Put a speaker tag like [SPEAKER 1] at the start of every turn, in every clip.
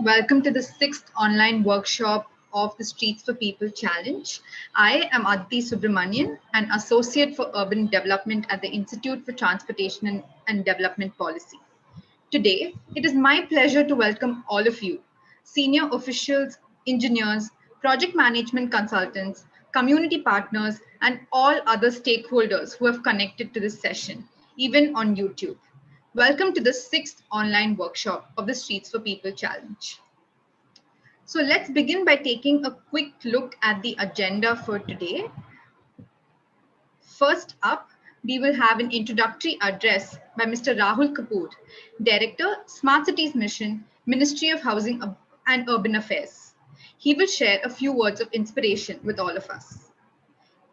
[SPEAKER 1] Welcome to the sixth online workshop of the Streets for People Challenge. I am Aditi Subramanian, an Associate for Urban Development at the Institute for Transportation and Development Policy. Today, it is my pleasure to welcome all of you, senior officials, engineers, project management consultants, community partners, and all other stakeholders who have connected to this session, even on YouTube. Welcome to the sixth online workshop of the Streets for People Challenge. So let's begin by taking a quick look at the agenda for today. First up, we will have an introductory address by Mr. Rahul Kapoor, Director, Smart Cities Mission, Ministry of Housing and Urban Affairs. He will share a few words of inspiration with all of us.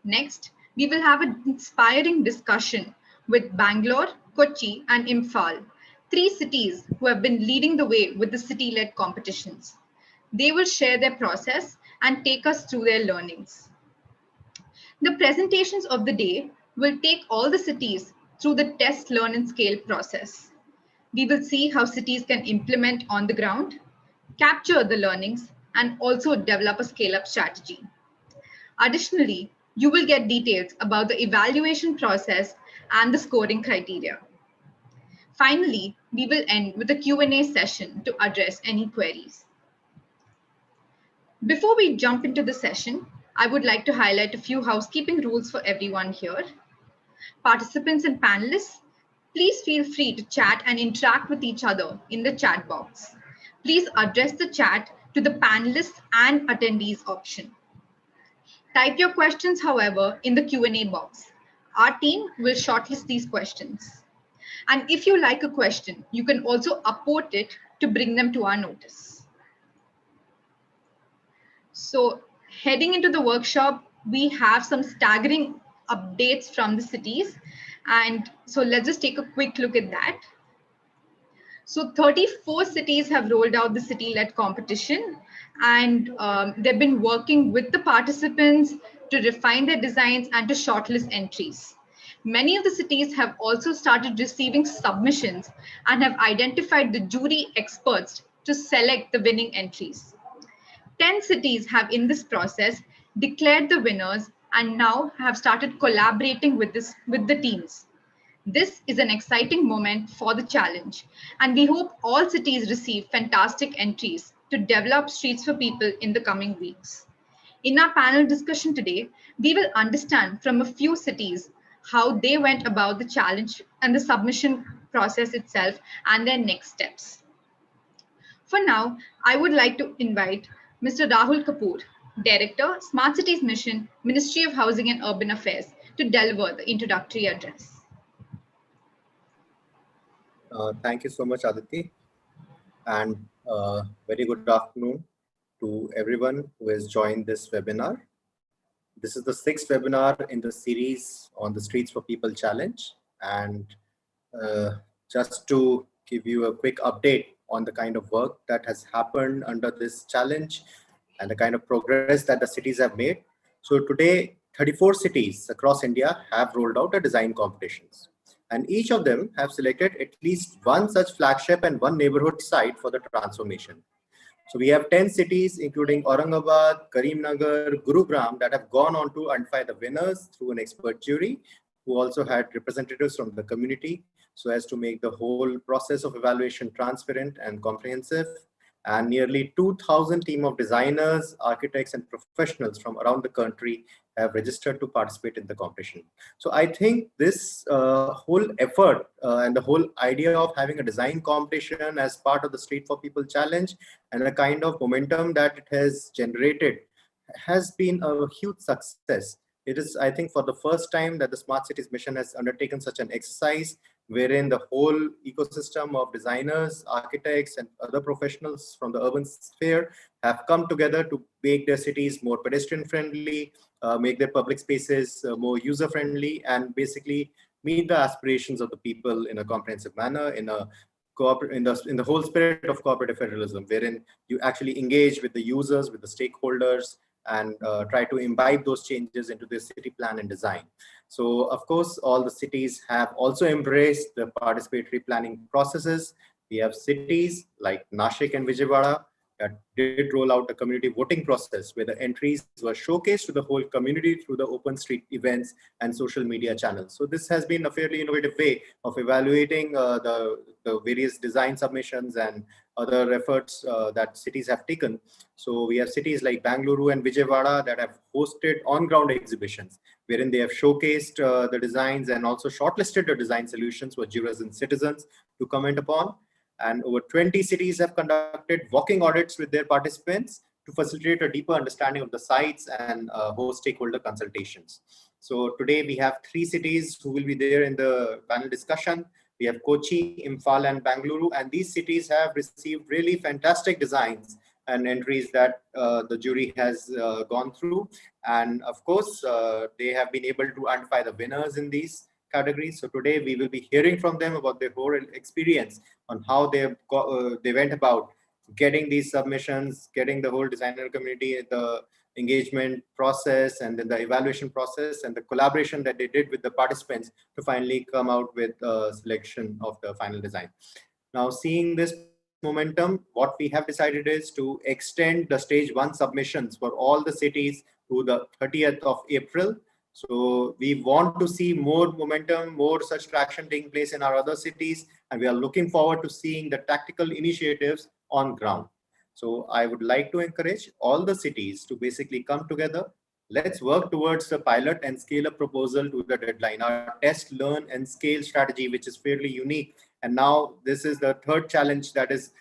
[SPEAKER 1] Next, we will have an inspiring discussion with Bangalore, Kochi, and Imphal, three cities who have been leading the way with the city-led competitions. They will share their process and take us through their learnings. The presentations of the day will take all the cities through the test, learn, and scale process. We will see how cities can implement on the ground, capture the learnings, and also develop a scale-up strategy. Additionally, you will get details about the evaluation process and the scoring criteria. Finally, we will end with a Q&A session to address any queries. Before we jump into the session, I would like to highlight a few housekeeping rules for everyone here. Participants and panelists, please feel free to chat and interact with each other in the chat box. Please address the chat to the panelists and attendees option. Type your questions, however, in the Q&A box. Our team will shortlist these questions. And if you like a question, you can also upvote it to bring them to our notice. So heading into the workshop, we have some staggering updates from the cities. And so let's just take a quick look at that. So 34 cities have rolled out the city-led competition, and they've been working with the participants to refine their designs and to shortlist entries. Many of the cities have also started receiving submissions and have identified the jury experts to select the winning entries. 10 cities have in this process declared the winners and now have started collaborating with the teams. This is an exciting moment for the challenge, and we hope all cities receive fantastic entries to develop Streets for People in the coming weeks. In our panel discussion today, we will understand from a few cities how they went about the challenge and the submission process itself and their next steps. For now, I would like to invite Mr. Rahul Kapoor, Director, Smart Cities Mission, Ministry of Housing and Urban Affairs, to deliver the introductory address.
[SPEAKER 2] Thank you so much, Aditi, and very good afternoon to everyone who has joined this webinar. This is the sixth webinar in the series on the Streets for People Challenge, and just to give you a quick update on the kind of work that has happened under this challenge and the kind of progress that the cities have made. So today, 34 cities across India have rolled out a design competitions, and each of them have selected at least one such flagship and one neighborhood site for the transformation. So we have 10 cities, including Aurangabad, Karimnagar, Gurugram, that have gone on to identify the winners through an expert jury, who also had representatives from the community, so as to make the whole process of evaluation transparent and comprehensive. And nearly 2,000 team of designers, architects, and professionals from around the country have registered to participate in the competition. So I think this whole effort and the whole idea of having a design competition as part of the Street for People Challenge and a kind of momentum that it has generated has been a huge success. It is, I think, for the first time that the Smart Cities Mission has undertaken such an exercise wherein the whole ecosystem of designers, architects, and other professionals from the urban sphere have come together to make their cities more pedestrian-friendly, make their public spaces more user-friendly, and basically meet the aspirations of the people in a comprehensive manner, in the whole spirit of cooperative federalism, wherein you actually engage with the users, with the stakeholders, and try to imbibe those changes into the city plan and design. So, of course, all the cities have also embraced the participatory planning processes. We have cities like Nashik and Vijayawada, that did roll out a community voting process where the entries were showcased to the whole community through the open street events and social media channels. So this has been a fairly innovative way of evaluating the various design submissions and other efforts that cities have taken. So we have cities like Bengaluru and Vijayawada that have hosted on-ground exhibitions, wherein they have showcased the designs and also shortlisted the design solutions for jurors and citizens to comment upon. And over 20 cities have conducted walking audits with their participants to facilitate a deeper understanding of the sites and host stakeholder consultations. So today we have 3 cities who will be there in the panel discussion. We have Kochi, Imphal, and Bengaluru, and these cities have received really fantastic designs and entries that the jury has gone through. And of course, they have been able to identify the winners in these categories. So today we will be hearing from them about their whole experience on how they went about getting these submissions, getting the whole designer community, the engagement process, and then the evaluation process, and the collaboration that they did with the participants to finally come out with a selection of the final design. Now, seeing this momentum, what we have decided is to extend the stage 1 submissions for all the cities to the 30th of April. So we want to see more momentum, more such traction taking place in our other cities, and we are looking forward to seeing the tactical initiatives on ground. So I would like to encourage all the cities to basically come together. Let's work towards the pilot and scale up proposal to the deadline. Our test, learn, and scale strategy, which is fairly unique. And now this is the third challenge that is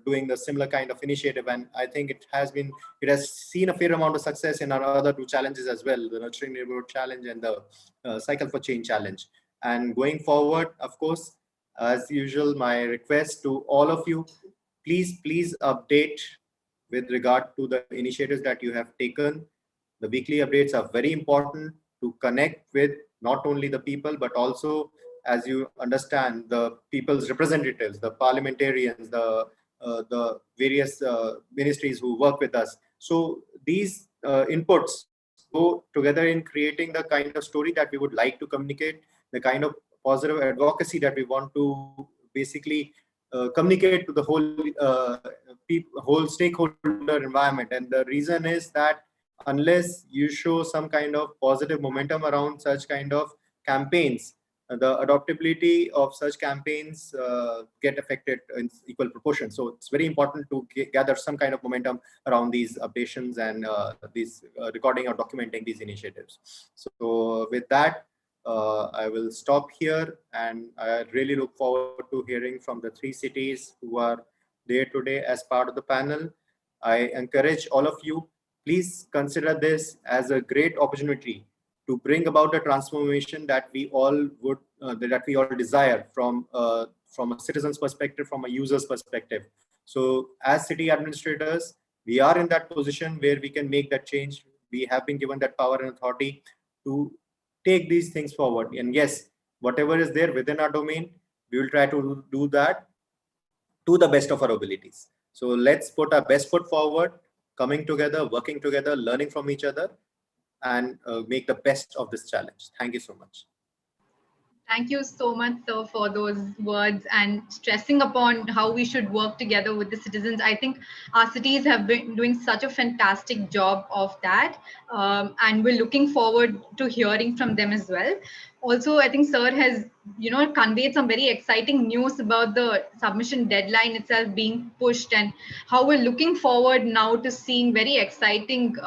[SPEAKER 2] doing the similar kind of initiative. And I think it has seen a fair amount of success in our other 2 challenges as well, the Nurturing Neighborhood Challenge and the Cycle for Change Challenge. And going forward, of course, as usual, my request to all of you, please update with regard to the initiatives that you have taken. The weekly updates are very important to connect with not only the people, but also, as you understand, the people's representatives, the parliamentarians, the various ministries who work with us. So these inputs go together in creating the kind of story that we would like to communicate, the kind of positive advocacy that we want to basically communicate to the whole stakeholder environment. And the reason is that unless you show some kind of positive momentum around such kind of campaigns, the adoptability of such campaigns get affected in equal proportion. So it's very important to gather some kind of momentum around these updations and these recording or documenting these initiatives. So with that, I will stop here, and I really look forward to hearing from the 3 cities who are there today as part of the panel. I encourage all of you, please consider this as a great opportunity to bring about the transformation that we all desire from a citizen's perspective, from a user's perspective. So as city administrators, we are in that position where we can make that change. We have been given that power and authority to take these things forward. And yes, whatever is there within our domain, we will try to do that to the best of our abilities. So let's put our best foot forward, coming together, working together, learning from each other, and make the best of this challenge. Thank you so much.
[SPEAKER 1] Thank you so much, sir, for those words and stressing upon how we should work together with the citizens. I think our cities have been doing such a fantastic job of that, and we're looking forward to hearing from them as well. Also, I think sir has, conveyed some very exciting news about the submission deadline itself being pushed, and how we're looking forward now to seeing very exciting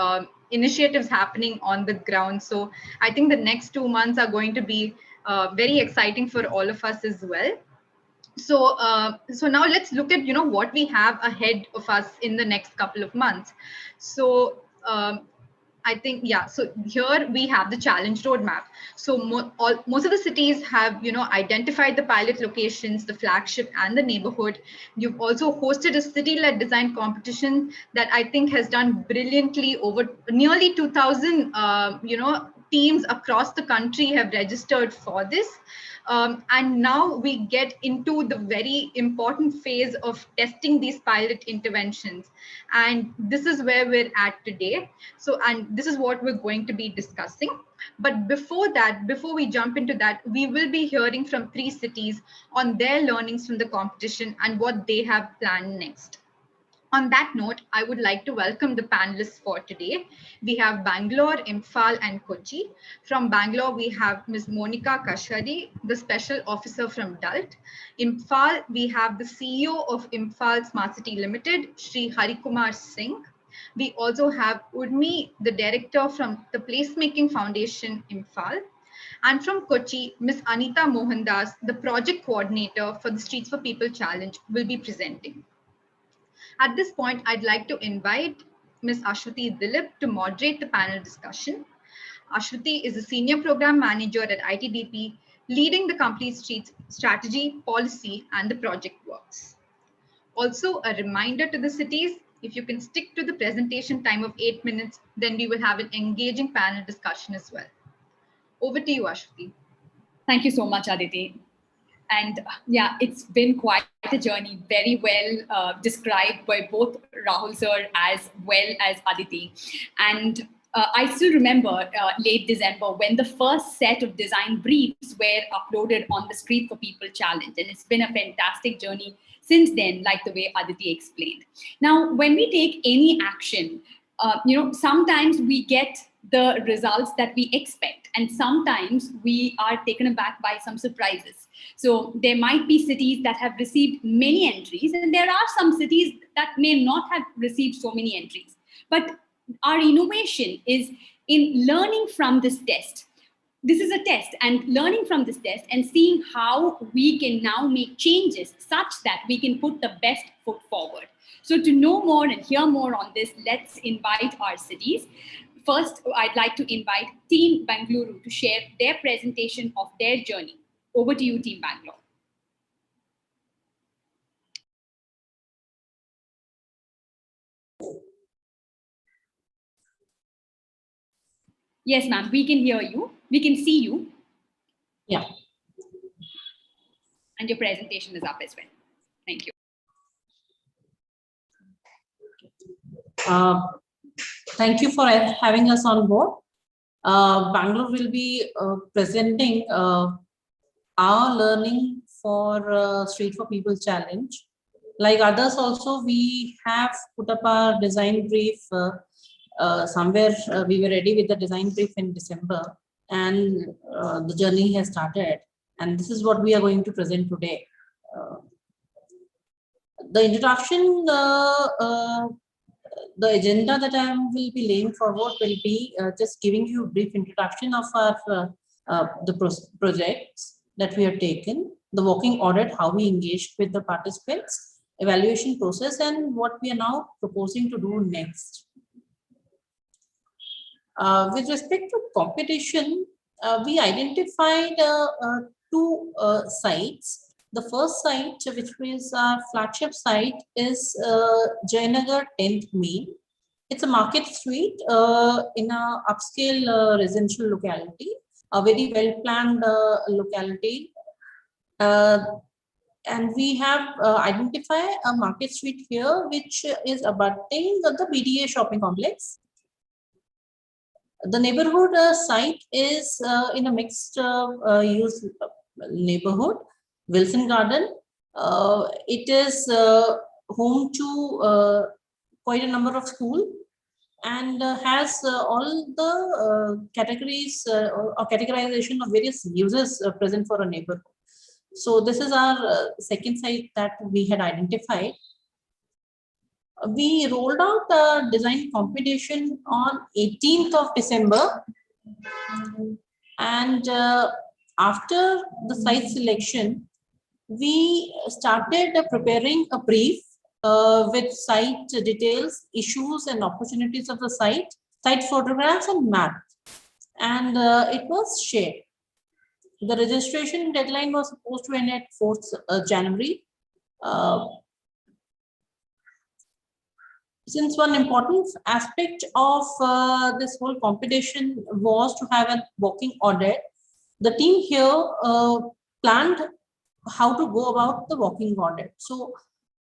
[SPEAKER 1] initiatives happening on the ground. So I think the next 2 months are going to be very exciting for all of us as well. So now let's look at what we have ahead of us in the next couple of months. So I think, yeah, so here we have the challenge roadmap. So most of the cities have identified the pilot locations, the flagship and the neighborhood. You've also hosted a city-led design competition that I think has done brilliantly. Over nearly 2,000 teams across the country have registered for this. And now we get into the very important phase of testing these pilot interventions. And this is where we're at today. So, and this is what we're going to be discussing. But before that, before we jump into that, we will be hearing from 3 cities on their learnings from the competition and what they have planned next. On that note, I would like to welcome the panelists for today. We have Bangalore, Imphal, and Kochi. From Bangalore, we have Ms. Monica Kashari, the Special Officer from DALT. Imphal, we have the CEO of Imphal Smart City Limited, Shri Harikumar Singh. We also have Urmi, the Director from the Placemaking Foundation, Imphal. And from Kochi, Ms. Anita Mohandas, the Project Coordinator for the Streets for People Challenge, will be presenting. At this point, I'd like to invite Ms. Ashwati Dilip to moderate the panel discussion. Ashwati is a Senior Program Manager at ITDP, leading the complete streets strategy, policy, and the project works. Also, a reminder to the cities, if you can stick to the presentation time of 8 minutes, then we will have an engaging panel discussion as well. Over to you, Ashwati.
[SPEAKER 3] Thank you so much, Aditi. And yeah, it's been quite a journey, very well described by both Rahul sir as well as Aditi. And I still remember late December when the first set of design briefs were uploaded on the Street for People Challenge. And it's been a fantastic journey since then, like the way Aditi explained. Now, when we take any action, sometimes we get the results that we expect, and sometimes we are taken aback by some surprises. So there might be cities that have received many entries, and there are some cities that may not have received so many entries. But our innovation is in learning from this test. This is a test, and learning from this test and seeing how we can now make changes such that we can put the best foot forward. So to know more and hear more on this, let's invite our cities. First, I'd like to invite Team Bengaluru to share their presentation of their journey. Over to you, Team Bangalore. Yes, ma'am, we can hear you. We can see you.
[SPEAKER 4] Yeah.
[SPEAKER 3] And your presentation is up as well. Thank you.
[SPEAKER 4] Thank you for having us on board. Bangalore will be presenting our learning for Street for People Challenge. Like others also, we have put up our design brief somewhere. We were ready with the design brief in December, and the journey has started. And this is what we are going to present today. The introduction, the agenda that I will be laying forward will be just giving you a brief introduction of our projects that we have taken, the working audit, how we engaged with the participants, evaluation process, and what we are now proposing to do next. With respect to competition, we identified two sites. The first site, which is our flagship site, is Jayanagar 10th Main. It's a market street in a upscale residential locality, a very well-planned locality. And we have identified a market street here, which is abutting the BDA shopping complex. The neighborhood site is in a mixed use neighborhood. Wilson Garden. It is home to quite a number of schools and has all the categories or categorization of various uses present for a neighborhood. So this is our second site that we had identified. We rolled out a design competition on 18th of December, and after the site selection, we started preparing a brief with site details, issues and opportunities of the site photographs and map, and it was shared. The registration deadline was supposed to end at 4th January. Since one important aspect of this whole competition was to have a working audit, the team here planned how to go about the working audit. So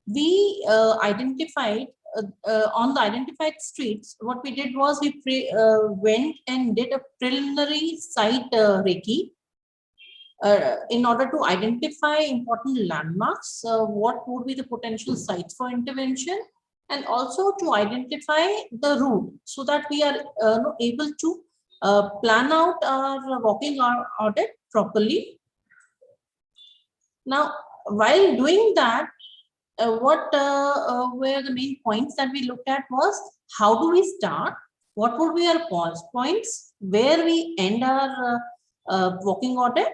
[SPEAKER 4] we identified on the identified streets, what we did was we went and did a preliminary site recce in order to identify important landmarks, what would be the potential sites for intervention, and also to identify the route so that we are able to plan out our walking audit properly. Now, while doing that, what were the main points that we looked at was how do we start, what would be our pause points, where we end our walking audit,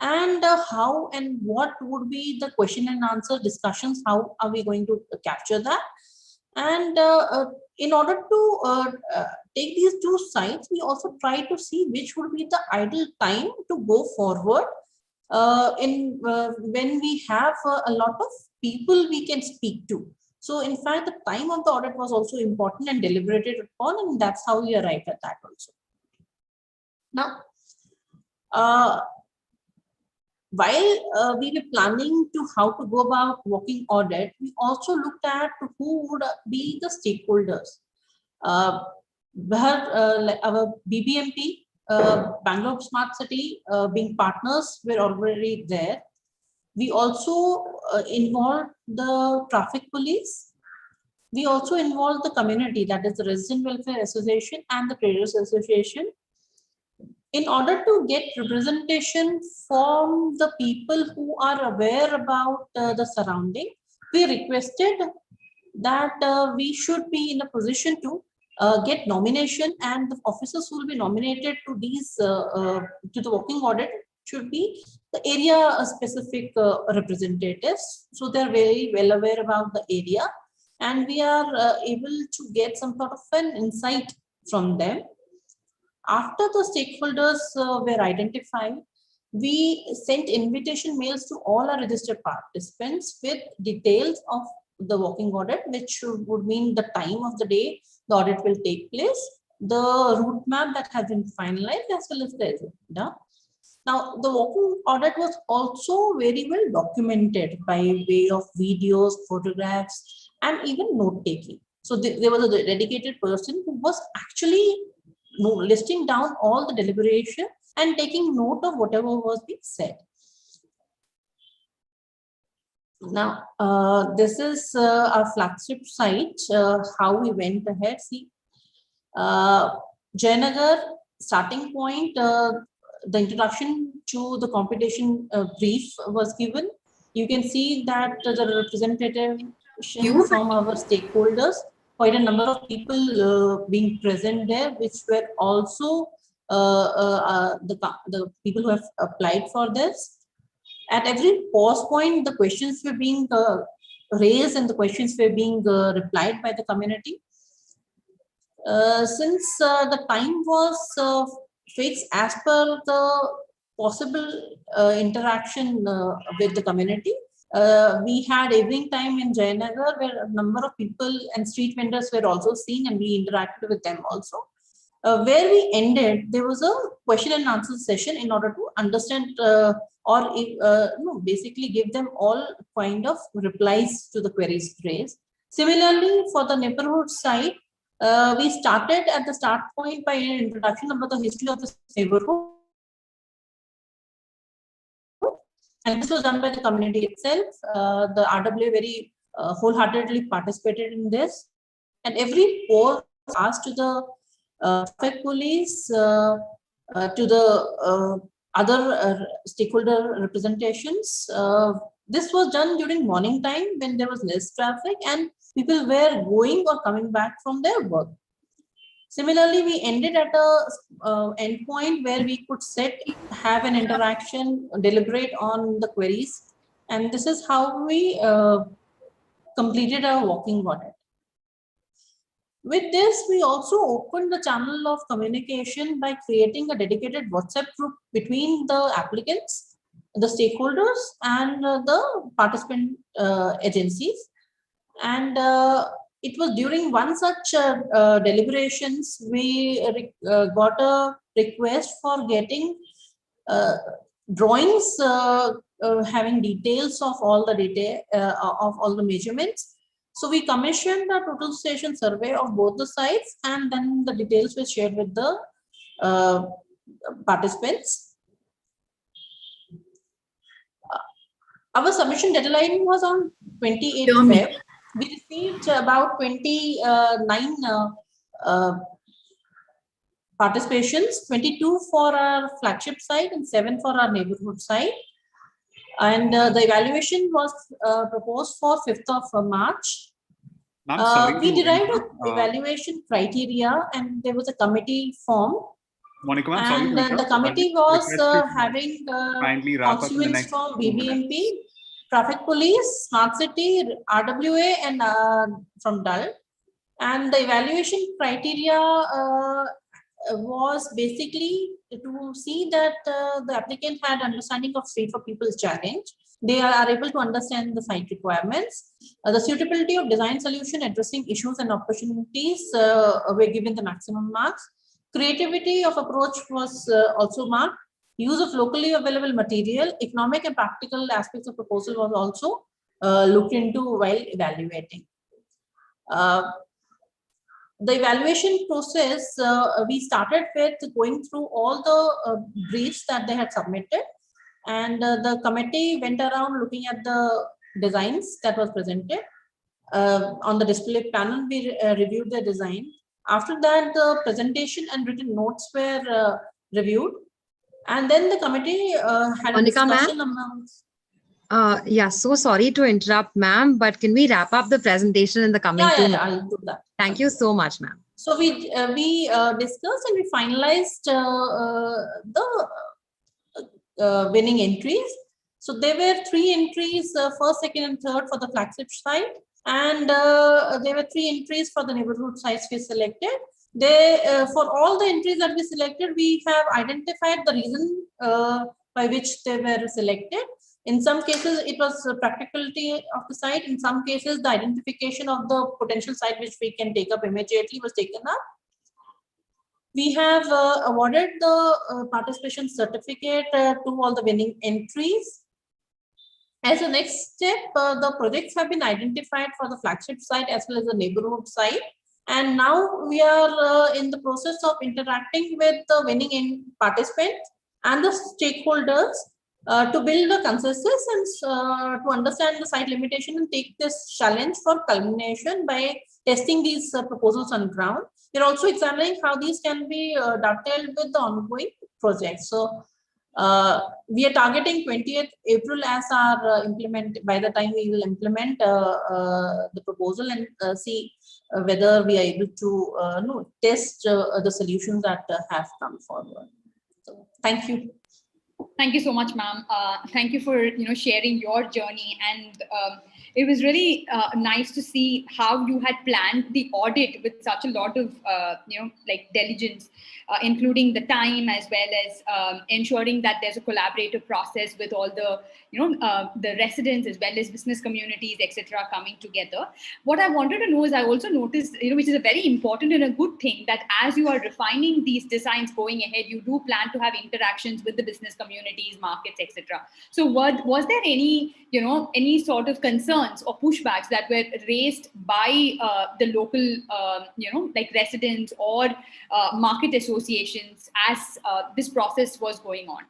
[SPEAKER 4] and how and what would be the question and answer discussions, how are we going to capture that. And in order to take these two sides, we also try to see which would be the ideal time to go forward when we have a lot of people we can speak to. So in fact, the time of the audit was also important and deliberated upon, and that's how we arrived at that also. Now, while we were planning to how to go about walking audit, we also looked at who would be the stakeholders. Our BBMP, Bangalore Smart City, being partners, were already there. We also involved the traffic police. We also involved the community, that is the Resident Welfare Association and the Traders Association. In order to get representation from the people who are aware about the surrounding, we requested that we should be in a position to get nomination, and the officers who will be nominated to these to the walking audit should be the area specific representatives. So they're very well aware about the area, and we are able to get some sort of an insight from them. After the stakeholders were identified, we sent invitation mails to all our registered participants with details of the walking audit, which would mean the time of the day the audit will take place, the route map that has been finalized, as well as the agenda. Now, the walking audit was also very well documented by way of videos, photographs, and even note taking. So there was a dedicated person who was actually listing down all the deliberation and taking note of whatever was being said. Now, this is our flagship site, how we went ahead. See, Jayanagar, starting point, the introduction to the competition brief was given. You can see that the representative from our stakeholders, quite a number of people being present there, which were also the people who have applied for this. At every pause point, the questions were being raised and the questions were being replied by the community. Since the time was fixed as per the possible interaction with the community, we had evening time in Jayanagar where a number of people and street vendors were also seen, and we interacted with them also. Where we ended, there was a question and answer session in order to understand basically give them all kind of replies to the queries raised. Similarly, for the neighborhood side, we started at the start point by an introduction about the history of this neighborhood. And this was done by the community itself. The RWA very wholeheartedly participated in this. And every poll was asked to the traffic police, to the other stakeholder representations. This was done during morning time when there was less traffic and people were going or coming back from their work. Similarly, we ended at a end point where we could have an interaction, deliberate on the queries, and this is how we completed our walking audit. With this, we also opened the channel of communication by creating a dedicated WhatsApp group between the applicants, the stakeholders, and the participant agencies. And it was during one such deliberations, we got a request for getting drawings having details of all the measurements. So we commissioned a total station survey of both the sites, and then the details were shared with the participants. Our submission deadline was on 28th Feb. We received about 29 participations, 22 for our flagship site and 7 for our neighborhood site. And the evaluation was proposed for 5th of March. We derived an evaluation criteria and there was a committee formed.
[SPEAKER 5] Monica,
[SPEAKER 4] and the committee was having constituents from BBMP, Traffic Police, Smart City, RWA, and from DUL. And the evaluation criteria was basically to see that the applicant had understanding of Street for People's challenge. They are able to understand the site requirements. The suitability of design solution addressing issues and opportunities were given the maximum marks. Creativity of approach was also marked. Use of locally available material, economic and practical aspects of proposal was also looked into while evaluating. The evaluation process, we started with going through all the briefs that they had submitted, and the committee went around looking at the designs that was presented. On the display panel, we reviewed the design. After that, the presentation and written notes were reviewed, and then the committee had a discussion amongst.
[SPEAKER 6] Yeah, so sorry to interrupt, ma'am, but can we wrap up the presentation in the coming 2 minutes?
[SPEAKER 4] I'll do that.
[SPEAKER 6] Thank you so much, ma'am.
[SPEAKER 4] So we discussed and we finalized the winning entries. So there were 3 entries, first, second, and third for the flagship site, and there were 3 entries for the neighborhood sites we selected. They for all the entries that we selected, we have identified the reason by which they were selected. In some cases, it was practicality of the site. In some cases, the identification of the potential site which we can take up immediately was taken up. We have awarded the participation certificate to all the winning entries. As a next step, the projects have been identified for the flagship site as well as the neighborhood site. And now we are in the process of interacting with the winning participants and the stakeholders to build a consensus and to understand the site limitation and take this challenge for culmination by testing these proposals on ground. We're also examining how these can be dovetailed with the ongoing projects. So we are targeting 20th April as our by the time we will implement the proposal and see whether we are able to test the solutions that have come forward. So, thank you.
[SPEAKER 3] Thank you so much, ma'am. Thank you for sharing your journey, and it was really nice to see how you had planned the audit with such a lot of diligence, including the time as well as ensuring that there's a collaborative process with all the the residents as well as business communities, etc., coming together. What I wanted to know is, I also noticed, which is a very important and a good thing, that as you are refining these designs going ahead, you do plan to have interactions with the business communities, markets, etc. So was there any any sort of concerns or pushbacks that were raised by the local residents or market associations as this process was going on?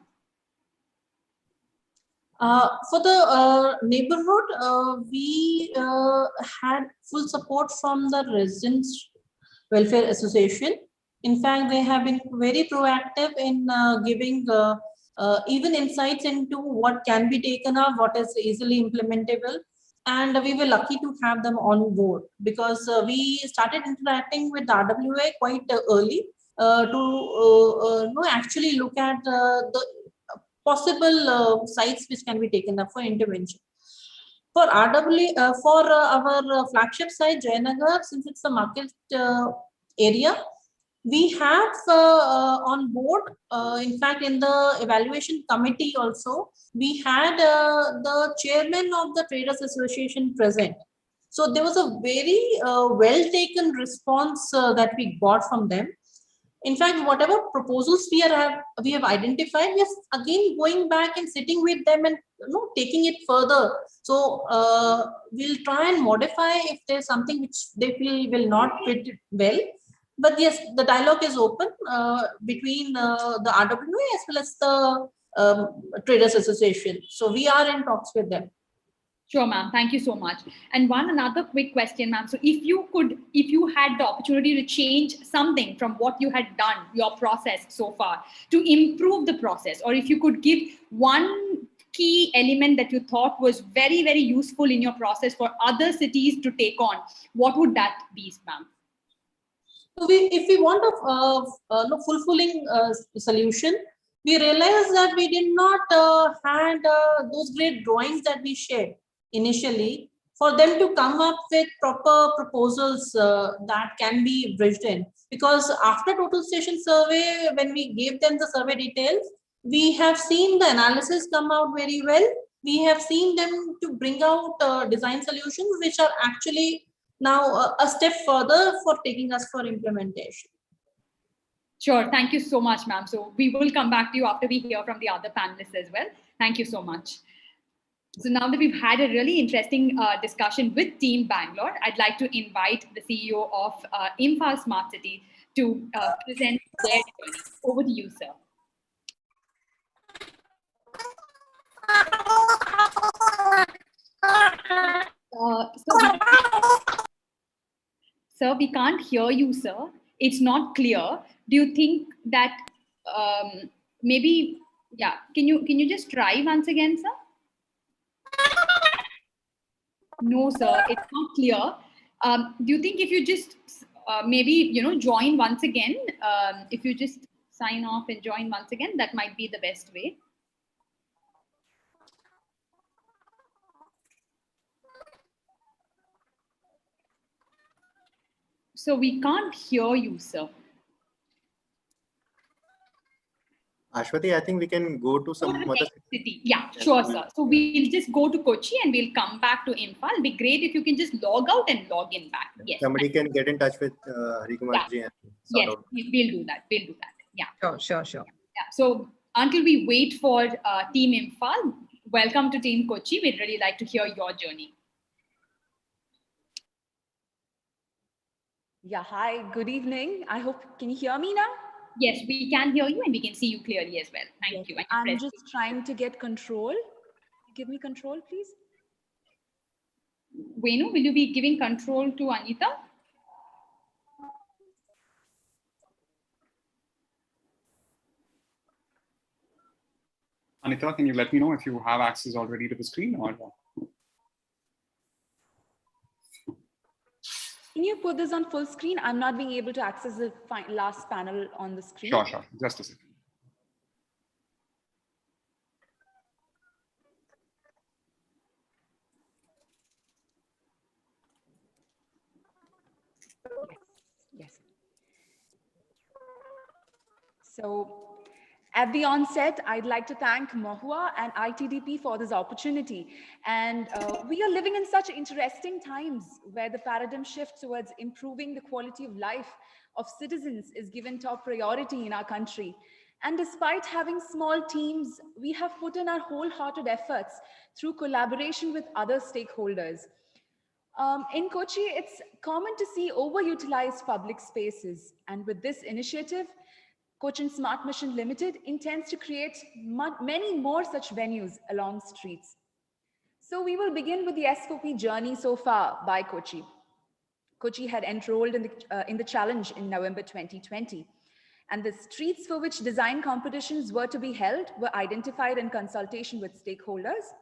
[SPEAKER 4] For the neighborhood, we had full support from the Residents Welfare Association. In fact, they have been very proactive in giving even insights into what can be taken up, what is easily implementable. And we were lucky to have them on board because we started interacting with RWA quite early to actually look at the possible sites which can be taken up for intervention. For RWA, for our flagship site, Jayanagar, since it's a market area, we have on board, in fact, in the evaluation committee also, we had the chairman of the Traders Association present. So there was a very well taken response that we got from them. In fact, whatever proposals we have identified, we are again going back and sitting with them and taking it further. So we'll try and modify if there's something which they feel will not fit well. But yes, the dialogue is open between the RWA as well as the Traders Association. So we are in talks with them.
[SPEAKER 3] Sure, ma'am. Thank you so much. And another quick question, ma'am. So if you had the opportunity to change something from what you had done, your process so far, to improve the process, or if you could give one key element that you thought was very, very useful in your process for other cities to take on, what would that be, ma'am?
[SPEAKER 4] So if we want a fulfilling solution, we realized that we did not had those great drawings that we shared initially for them to come up with proper proposals that can be bridged in. Because after total station survey, when we gave them the survey details, we have seen the analysis come out very well. We have seen them to bring out design solutions which are actually now a step further for taking us for implementation.
[SPEAKER 3] Sure. Thank you so much, ma'am. So we will come back to you after we hear from the other panelists as well. Thank you so much. So now that we've had a really interesting discussion with Team Bangalore, I'd like to invite the CEO of Imphal Smart City to present their journey. Over to you, sir. Sir, we can't hear you, sir. It's not clear. Do you think that maybe, yeah, can you just try once again, sir? No, sir, it's not clear. Do you think if you just maybe, join once again, if you just sign off and join once again, that might be the best way? So we can't hear you, sir.
[SPEAKER 2] Ashwati, I think we can go to some other
[SPEAKER 3] city. Yeah, sure, sir. So we'll just go to Kochi and we'll come back to Imphal. It'd be great if you can just log out and log in back. Yes.
[SPEAKER 2] Somebody can get in touch with Harikumar ji and
[SPEAKER 3] yes, we'll do that. We'll do that. Yeah.
[SPEAKER 6] Sure.
[SPEAKER 3] Yeah. So until we wait for Team Imphal, welcome to Team Kochi. We'd really like to hear your journey.
[SPEAKER 5] Yeah, hi, good evening. I hope, can you hear me now?
[SPEAKER 3] Yes, we can hear you and we can see you clearly as well. Thank you.
[SPEAKER 5] I'm just trying to get control. Give me control, please.
[SPEAKER 3] Venu, will you be giving control to Anita?
[SPEAKER 7] Anita, can you let me know if you have access already to the screen or?
[SPEAKER 5] Can you put this on full screen? I'm not being able to access the last panel on the screen.
[SPEAKER 7] Sure. Just a second.
[SPEAKER 5] Yes. So at the onset, I'd like to thank Mahua and ITDP for this opportunity. And we are living in such interesting times where the paradigm shift towards improving the quality of life of citizens is given top priority in our country. And despite having small teams, we have put in our wholehearted efforts through collaboration with other stakeholders. In Kochi, it's common to see overutilized public spaces. And with this initiative, Kochi Smart Mission Limited intends to create many more such venues along streets. So we will begin with the SOP journey so far by Kochi. Kochi had enrolled in the challenge in November 2020. And the streets for which design competitions were to be held were identified in consultation with stakeholders.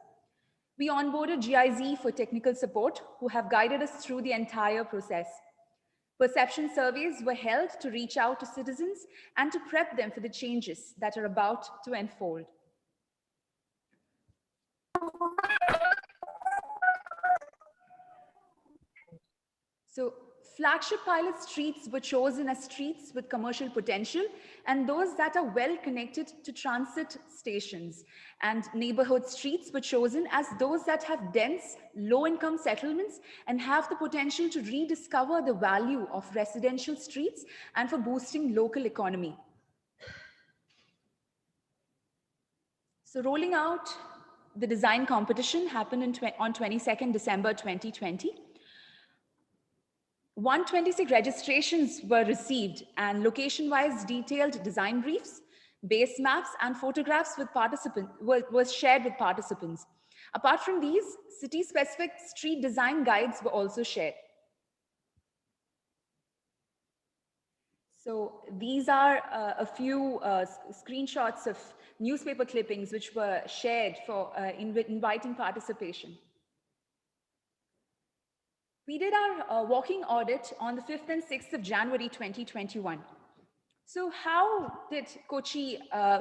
[SPEAKER 5] We onboarded GIZ for technical support, who have guided us through the entire process. Perception surveys were held to reach out to citizens and to prep them for the changes that are about to unfold. So flagship pilot streets were chosen as streets with commercial potential and those that are well connected to transit stations. And neighborhood streets were chosen as those that have dense, low-income settlements and have the potential to rediscover the value of residential streets and for boosting local economy. So rolling out the design competition happened on 22nd December 2020. 126 registrations were received and location-wise detailed design briefs, base maps and photographs with participants was shared with participants. Apart from these, city-specific street design guides were also shared. So these are a few screenshots of newspaper clippings which were shared for inviting participation. We did our walking audit on the 5th and 6th of January 2021. So how did Kochi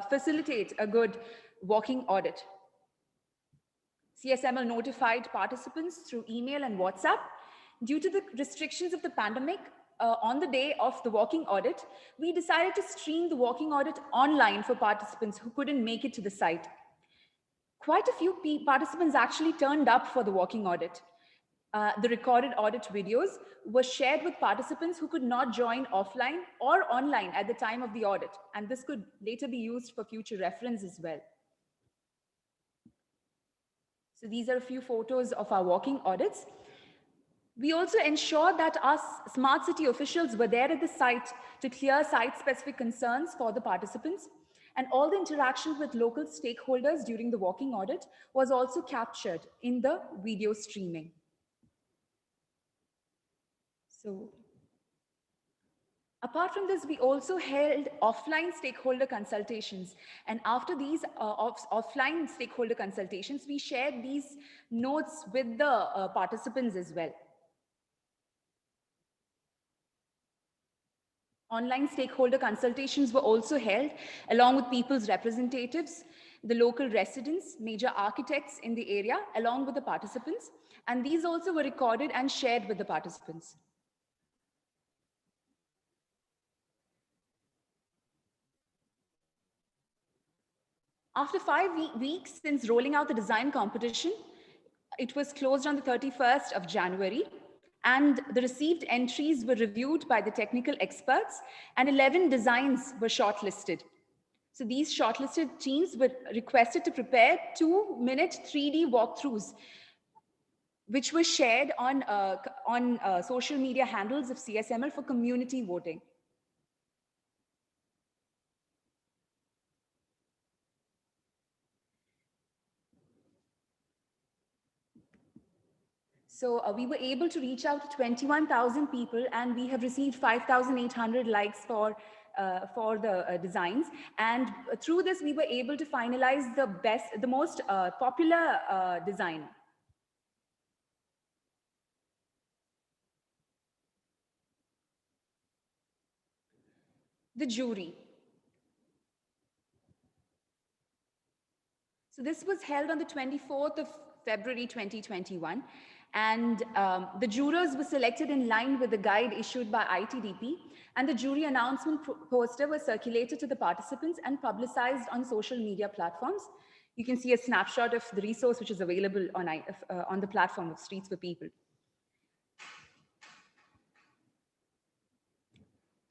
[SPEAKER 5] facilitate a good walking audit? CSML notified participants through email and WhatsApp. Due to the restrictions of the pandemic, on the day of the walking audit, we decided to stream the walking audit online for participants who couldn't make it to the site. Quite a few participants actually turned up for the walking audit. The recorded audit videos were shared with participants who could not join offline or online at the time of the audit, and this could later be used for future reference as well. So these are a few photos of our walking audits. We also ensured that our smart city officials were there at the site to clear site-specific concerns for the participants, and all the interaction with local stakeholders during the walking audit was also captured in the video streaming. So, apart from this, we also held offline stakeholder consultations. And after these offline stakeholder consultations, we shared these notes with the participants as well. Online stakeholder consultations were also held along with people's representatives, the local residents, major architects in the area, along with the participants. And these also were recorded and shared with the participants. After 5 weeks since rolling out the design competition, it was closed on the 31st of January, and the received entries were reviewed by the technical experts, and 11 designs were shortlisted. So these shortlisted teams were requested to prepare 2-minute 3D walkthroughs, which were shared on social media handles of CSML for community voting. So we were able to reach out to 21,000 people, and we have received 5,800 likes for the designs. And through this, we were able to finalize the most popular design. The jury. So this was held on the 24th of February 2021. And the jurors were selected in line with the guide issued by ITDP, and the jury announcement poster was circulated to the participants and publicized on social media platforms. You can see a snapshot of the resource which is available on the platform of Streets for People.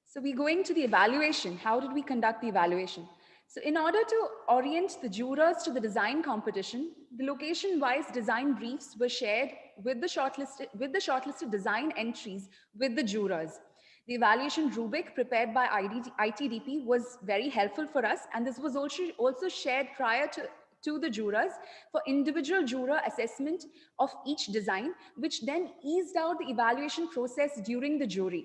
[SPEAKER 5] So we're going to the evaluation. How did we conduct the evaluation? So in order to orient the jurors to the design competition, the location-wise design briefs were shared with the shortlisted design entries with the jurors. The evaluation rubric prepared by ITDP was very helpful for us, and this was also shared prior to the jurors for individual juror assessment of each design, which then eased out the evaluation process during the jury.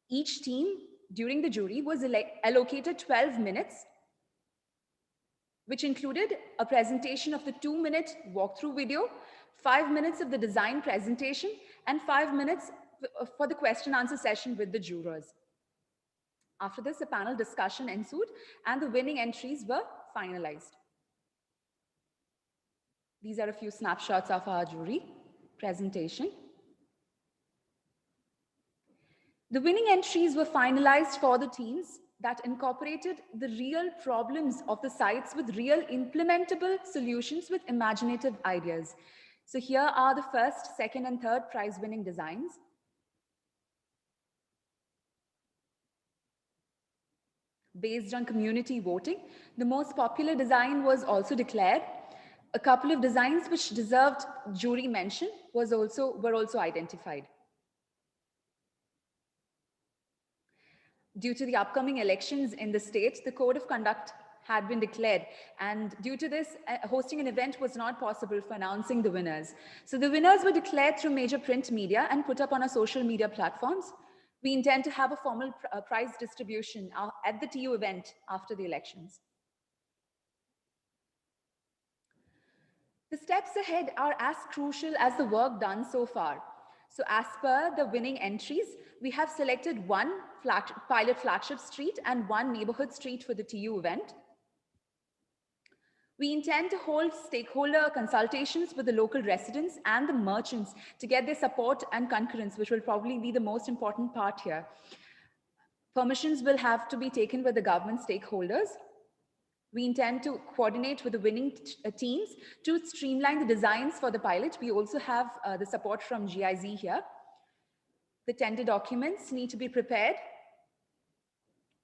[SPEAKER 5] Each team during the jury was allocated 12 minutes, which included a presentation of the 2-minute walkthrough video, 5 minutes of the design presentation, and 5 minutes for the question answer session with the jurors. After this, a panel discussion ensued, and the winning entries were finalized. These are a few snapshots of our jury presentation. The winning entries were finalized for the teams that incorporated the real problems of the sites with real implementable solutions with imaginative ideas. So here are the first, second, and third prize winning designs. Based on community voting, the most popular design was also declared. A couple of designs which deserved jury mention were also identified. Due to the upcoming elections in the state, the code of conduct had been declared. And due to this, hosting an event was not possible for announcing the winners. So the winners were declared through major print media and put up on our social media platforms. We intend to have a formal prize distribution at the TU event after the elections. The steps ahead are as crucial as the work done so far. So as per the winning entries, we have selected one pilot flagship street and one neighborhood street for the TU event. We intend to hold stakeholder consultations with the local residents and the merchants to get their support and concurrence, which will probably be the most important part here. Permissions will have to be taken with the government stakeholders. We intend to coordinate with the winning teams to streamline the designs for the pilot. We also have the support from GIZ here. The tender documents need to be prepared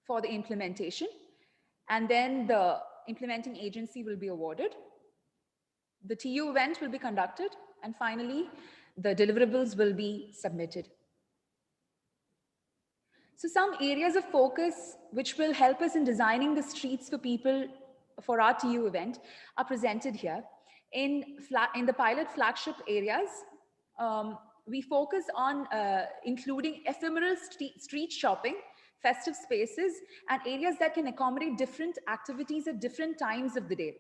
[SPEAKER 5] for the implementation, and then the implementing agency will be awarded. The TU event will be conducted, and finally, the deliverables will be submitted. So some areas of focus which will help us in designing the streets for people for our TU event are presented here. In the pilot flagship areas, we focus on including ephemeral street shopping, festive spaces, and areas that can accommodate different activities at different times of the day.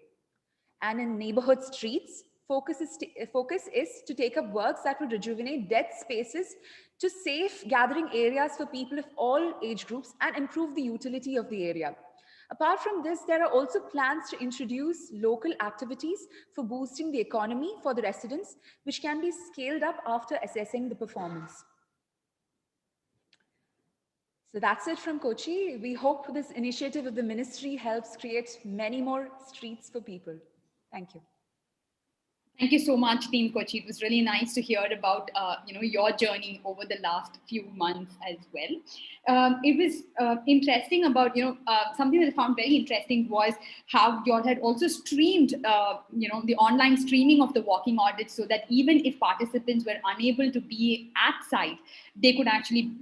[SPEAKER 5] And in neighborhood streets, focus is to take up works that will rejuvenate dead spaces to safe gathering areas for people of all age groups and improve the utility of the area. Apart from this, there are also plans to introduce local activities for boosting the economy for the residents, which can be scaled up after assessing the performance. So that's it from Kochi. We hope this initiative of the ministry helps create many more streets for people. Thank you.
[SPEAKER 3] Thank you so much, Team Kochi. It was really nice to hear about your journey over the last few months as well. It was interesting about something that I found very interesting was how you all had also streamed the online streaming of the walking audit, so that even if participants were unable to be at site, they could actually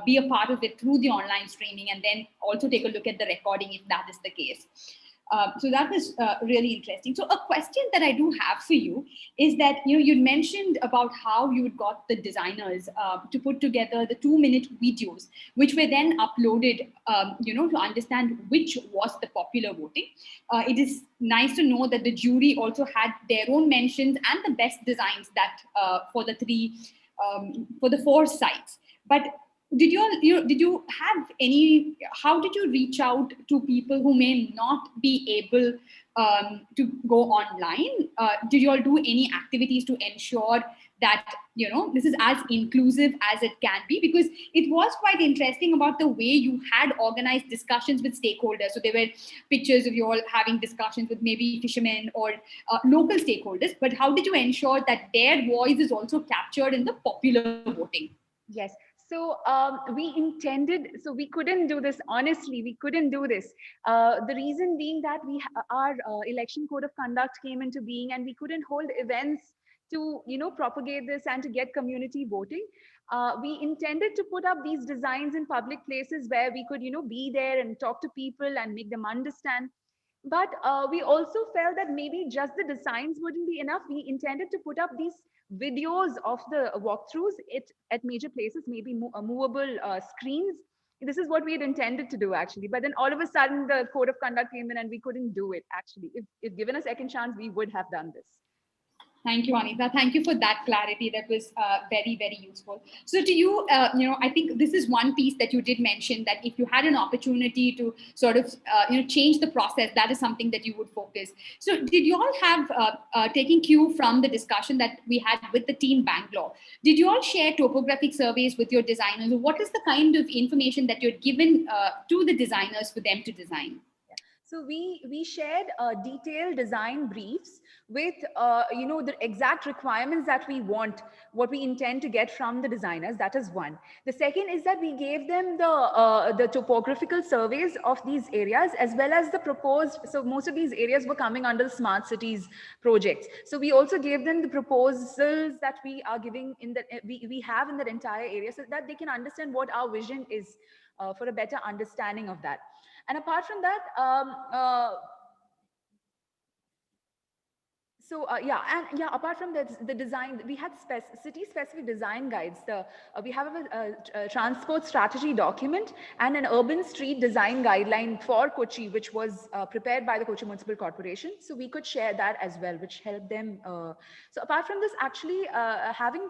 [SPEAKER 3] be a part of it through the online streaming, and then also take a look at the recording if that is the case. So that was really interesting. So a question that I do have for you is that you'd mentioned about how you got the designers to put together the 2-minute videos, which were then uploaded, to understand which was the popular voting. It is nice to know that the jury also had their own mentions and the best designs that for the 4 sites. But did you have any, how did you reach out to people who may not be able to go online? Did you all do any activities to ensure that this is as inclusive as it can be? Because it was quite interesting about the way you had organized discussions with stakeholders. So there were pictures of you all having discussions with maybe fishermen or local stakeholders, but how did you ensure that their voice is also captured in the popular voting?
[SPEAKER 5] Yes. So we couldn't do this. Honestly, we couldn't do this. The reason being that our election code of conduct came into being, and we couldn't hold events to propagate this and to get community voting. We intended to put up these designs in public places where we could be there and talk to people and make them understand. But we also felt that maybe just the designs wouldn't be enough. We intended to put up these videos of the walkthroughs at major places, maybe movable screens. This is what we had intended to do, actually. But then all of a sudden, the code of conduct came in and we couldn't do it, actually. If given a second chance, we would have done this.
[SPEAKER 3] Thank you, Anita. Thank you for that clarity. That was very, very useful. So to you, I think this is one piece that you did mention, that if you had an opportunity to sort of, change the process, that is something that you would focus. So did you all have, taking cue from the discussion that we had with the team Bangalore, did you all share topographic surveys with your designers? What is the kind of information that you're given to the designers for them to design?
[SPEAKER 5] So we shared detailed design briefs with the exact requirements that we want, what we intend to get from the designers. That is one. The second is that we gave them the topographical surveys of these areas, as well as the proposed. So most of these areas were coming under the smart cities projects. So we also gave them the proposals that we are giving in that we have in that entire area, so that they can understand what our vision is for a better understanding of that. And apart from that, So yeah, and yeah, apart from that, the design, we had city-specific design guides. We have a transport strategy document and an urban street design guideline for Kochi, which was prepared by the Kochi Municipal Corporation. So we could share that as well, which helped them. So apart from this, actually having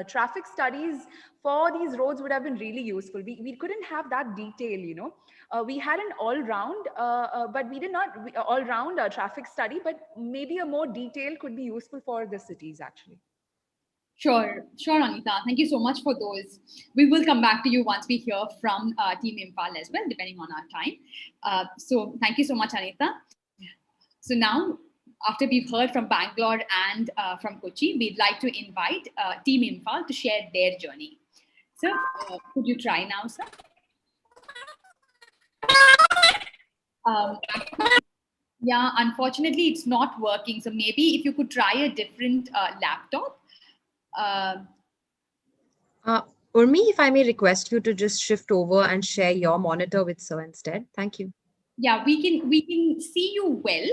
[SPEAKER 5] traffic studies for these roads would have been really useful. We couldn't have that detail, you know. We had an all-round, but we did not all-round traffic study, but maybe a more detail could be useful for the cities actually.
[SPEAKER 3] Sure, sure, Anita. Thank you so much for those. We will come back to you once we hear from Team Imphal as well, depending on our time. So thank you so much, Anita. So now, after we've heard from Bangalore and from Kochi, we'd like to invite Team Imphal to share their journey. So could you try now, sir? Yeah, unfortunately, it's not working. So maybe if you could try a different laptop.
[SPEAKER 6] Urmi, if I may request you to just shift over and share your monitor with sir instead. Thank you.
[SPEAKER 3] Yeah, we can see you well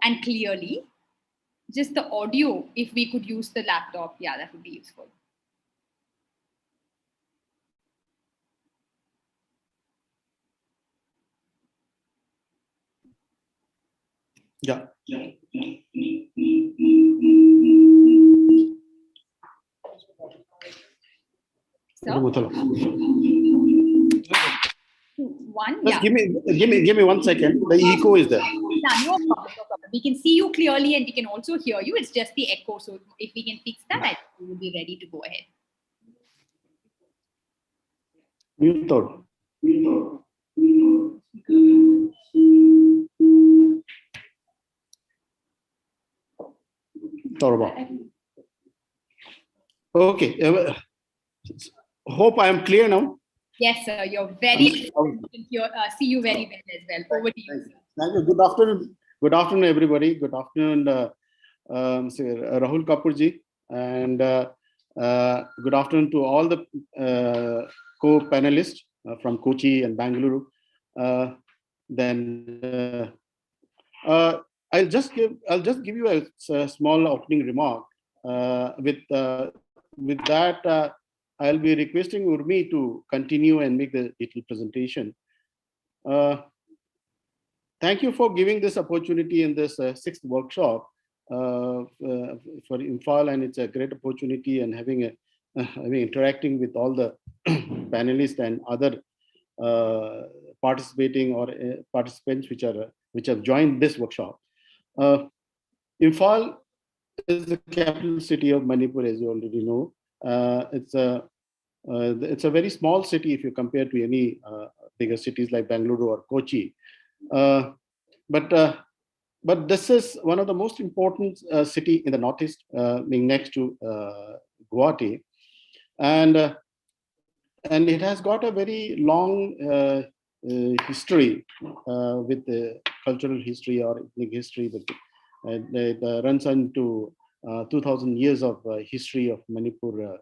[SPEAKER 3] and clearly. Just the audio, if we could use the laptop, yeah, that would be useful.
[SPEAKER 8] Yeah.
[SPEAKER 3] So, one,
[SPEAKER 8] Just
[SPEAKER 3] yeah.
[SPEAKER 8] give me 1 second. The echo is there.
[SPEAKER 3] Yeah, no problem, no problem. We can see you clearly and we can also hear you. It's just the echo. So if we can fix that, I think we will be ready to go ahead.
[SPEAKER 8] Mute out. Okay. Hope I am clear now.
[SPEAKER 3] Yes, sir. You're very clear. We can hear, see you very well as well. Over to you, sir.
[SPEAKER 8] Thank you. Good afternoon. Good afternoon, everybody. Good afternoon, Rahul Kapoor ji, and good afternoon to all the co-panelists from Kochi and Bengaluru. I'll just give you a small opening remark. With that, I'll be requesting Urmi to continue and make the detailed presentation. Thank you for giving this opportunity in this sixth workshop for Imphal, and it's a great opportunity, and having interacting with all the panelists and other participating or participants which have joined this workshop. Imphal is the capital city of Manipur, as you already know. It's a very small city if you compare to any bigger cities like Bengaluru or Kochi. But this is one of the most important city in the Northeast, being next to Guwahati, and it has got a very long history with the cultural history or ethnic history. It runs into 2,000 years of history of Manipur.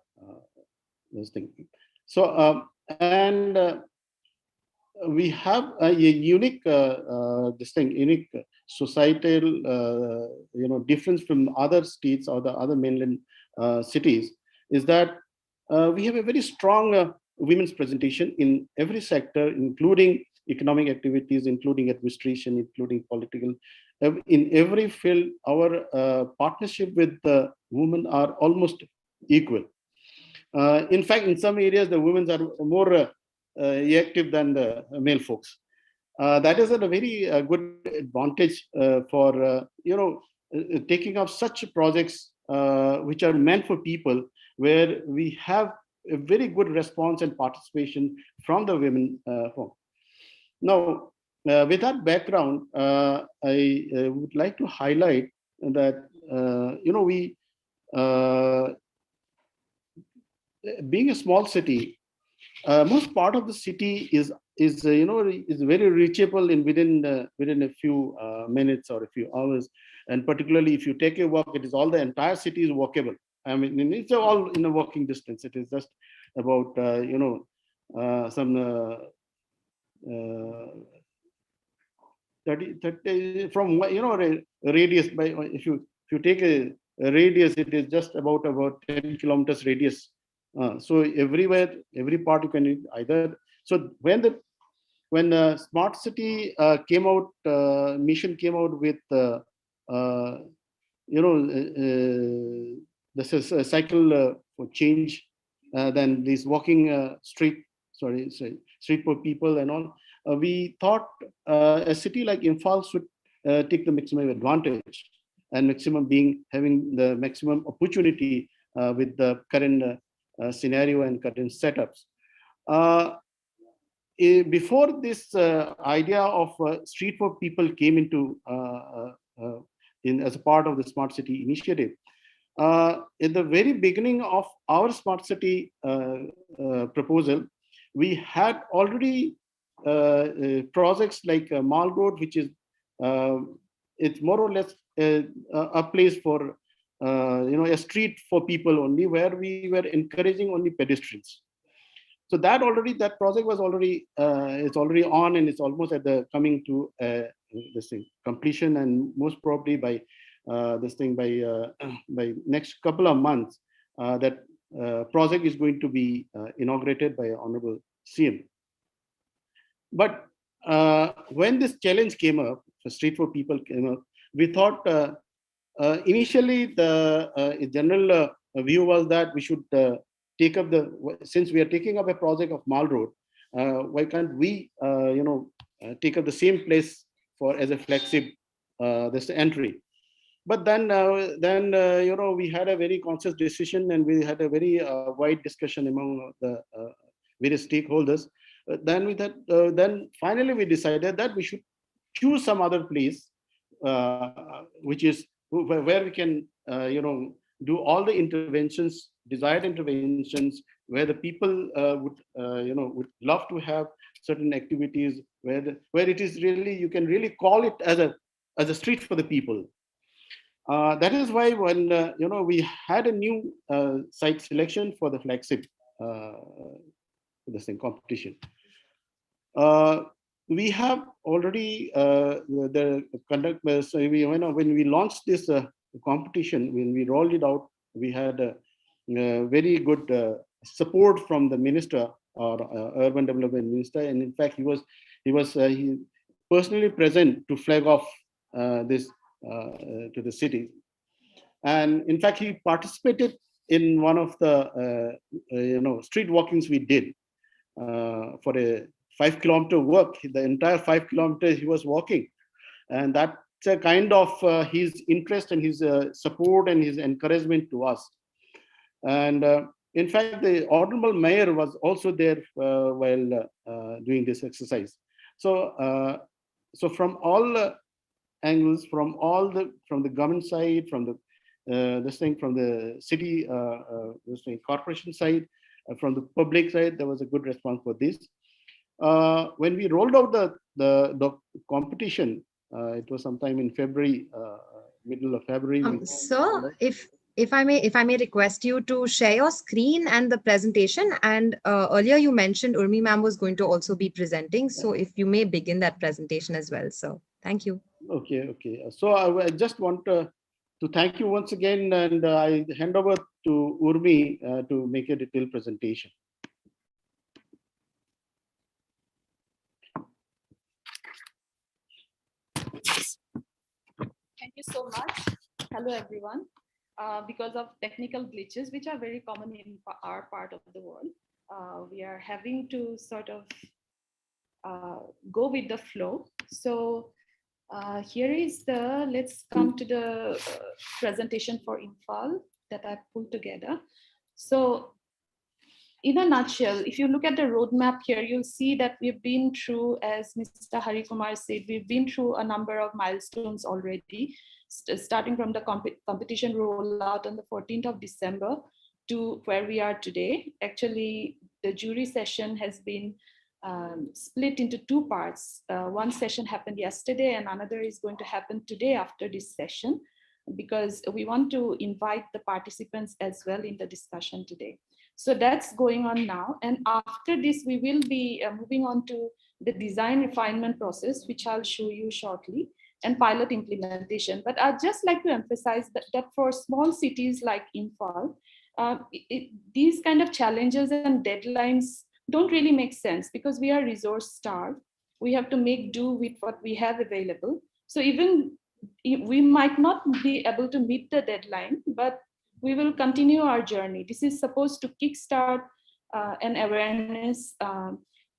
[SPEAKER 8] This thing. So we have a unique unique societal difference from other states or the other mainland cities, is that we have a very strong women's presentation in every sector, including economic activities, including administration, including political. In every field, our partnership with the women are almost equal. In fact, in some areas, the women are more active than the male folks. That is a very good advantage for taking up such projects which are meant for people, where we have a very good response and participation from the women. Now, with that background, I would like to highlight that we, being a small city, most part of the city is very reachable within a few minutes or a few hours, and particularly if you take a walk, it is all the entire city is walkable. I mean, it's all in a walking distance. It is just about some 30 from radius by, if you if you take a radius, it is just about 10 kilometers radius. So everywhere, every part you can either. So when smart city came out, mission came out with this is a cycle for change, then this walking street for people and all. We thought a city like Imphal should take the maximum advantage, and maximum being having the maximum opportunity with the current scenario and current setups. Before this idea of street for people came into as a part of the smart city initiative, in the very beginning of our smart city proposal, we had already projects like Mall Road, which is it's more or less a place for a street for people only, where we were encouraging only pedestrians. So that project was already it's already on, and it's almost at the coming to this thing completion, and most probably by by next couple of months that project is going to be inaugurated by Honorable CM. But when this challenge came up, the street for people came up, we thought initially the general view was that we should take up since we are taking up a project of Mall Road, why can't we take up the same place as a flagship this entry. But then we had a very conscious decision, and we had a very wide discussion among the various stakeholders. Then finally we decided that we should choose some other place, which is where we can do all the interventions, desired interventions, where the people would love to have certain activities, where it is really, you can really call it as a street for the people. That is why when we had a new site selection for the flagship this thing competition. We have already the conduct. So when we launched this competition, when we rolled it out, we had a very good support from the minister, or urban development minister, and in fact he personally present to flag off this to the city. And in fact, he participated in one of the street walkings we did for a 5-kilometer walk. The entire 5 kilometers he was walking, and that's a kind of his interest and his support and his encouragement to us. And in fact, the honorable mayor was also there while doing this exercise. So from all angles, from the government side, from the from the city corporation side, from the public side, there was a good response for this. When we rolled out the competition, it was sometime in February, middle of February.
[SPEAKER 6] Sir, if I may request you to share your screen and the presentation. And earlier you mentioned Urmi ma'am was going to also be presenting. So if you may begin that presentation as well, sir. Thank you.
[SPEAKER 8] Okay. So I just want to thank you once again, and I hand over to Urmi to make a detailed presentation.
[SPEAKER 9] Thank you so much. Hello, everyone. Because of technical glitches, which are very common in our part of the world, we are having to sort of go with the flow. So here is let's come to the presentation for Imphal that I pulled together. So in a nutshell, if you look at the roadmap here, you'll see that we've been through, as Mr. Hari Kumar said, we've been through a number of milestones already, starting from the competition rollout on the 14th of December to where we are today. Actually, the jury session has been split into two parts. One session happened yesterday, and another is going to happen today after this session, because we want to invite the participants as well in the discussion today. So that's going on now. And after this, we will be moving on to the design refinement process, which I'll show you shortly. and pilot implementation. But I'd just like to emphasize that for small cities like Imphal, these kind of challenges and deadlines don't really make sense because we are resource starved. We have to make do with what we have available. So even we might not be able to meet the deadline, but we will continue our journey. This is supposed to kickstart an awareness,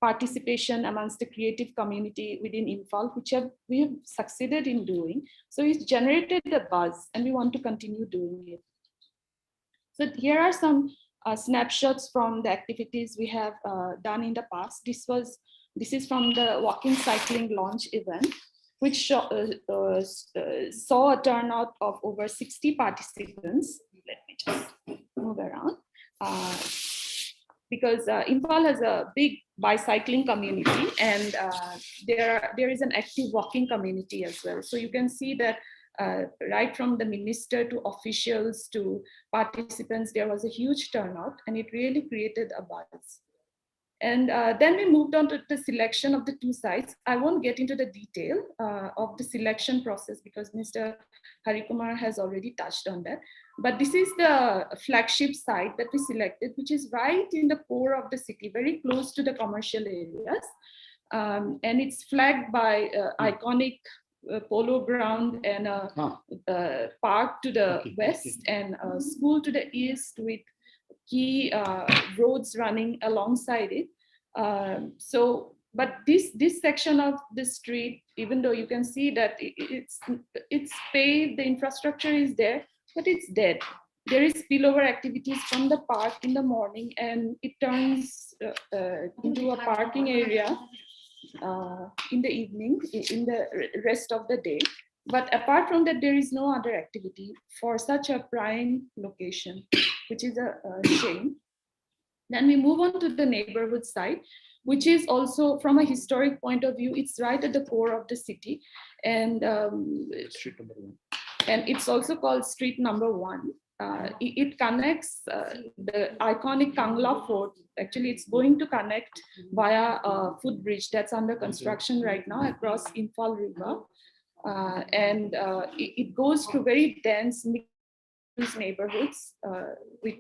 [SPEAKER 9] participation amongst the creative community within Imphal, which we have succeeded in doing. So it's generated a buzz and we want to continue doing it. So here are some snapshots from the activities we have done in the past. This is from the walking cycling launch event, which saw a turnout of over 60 participants. Let me just move around. Because Imphal has a big bicycling community, and there is an active walking community as well. So you can see that right from the minister to officials to participants, there was a huge turnout, and it really created a buzz. And then we moved on to the selection of the two sites. I won't get into the detail of the selection process because Mr. Harikumar has already touched on that. But this is the flagship site that we selected, which is right in the core of the city, very close to the commercial areas. And it's flagged by iconic polo ground and a park to the west and a school to the east with key roads running alongside it. But this section of the street, even though you can see that it's paved, the infrastructure is there, but it's dead. There is spillover activities from the park in the morning, and it turns into a parking area in the evening, in the rest of the day. But apart from that, there is no other activity for such a prime location, which is a shame. Then we move on to the neighborhood side, which is also from a historic point of view, it's right at the core of the city. And
[SPEAKER 8] Street number 1.
[SPEAKER 9] And it's also called street number 1. It connects the iconic Kangla Fort. Actually, it's going to connect via a footbridge that's under construction right now across Imphal River. And it goes through very dense mixed neighborhoods with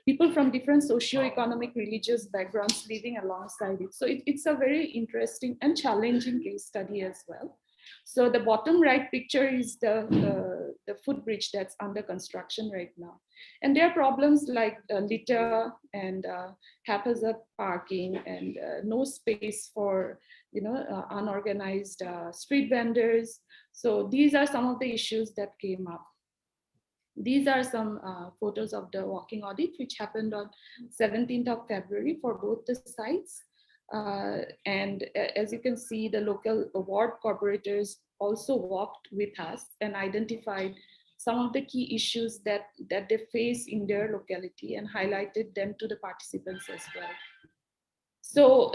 [SPEAKER 9] people from different socio-economic, religious backgrounds living alongside it. So it's a very interesting and challenging case study as well. So the bottom right picture is the footbridge that's under construction right now. And there are problems like litter and haphazard parking and no space for unorganized street vendors. So these are some of the issues that came up. These are some photos of the walking audit, which happened on 17th of February for both the sites. And as you can see, the local ward corporators also walked with us and identified some of the key issues that they face in their locality and highlighted them to the participants as well. So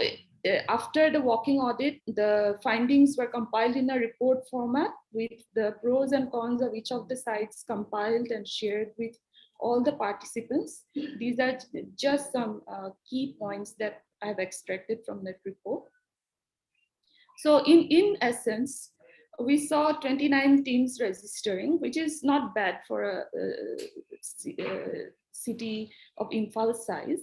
[SPEAKER 9] after the walking audit, the findings were compiled in a report format with the pros and cons of each of the sites compiled and shared with all the participants. These are just some key points that I've extracted from that report. So in essence, we saw 29 teams registering, which is not bad for a city of Imphal size.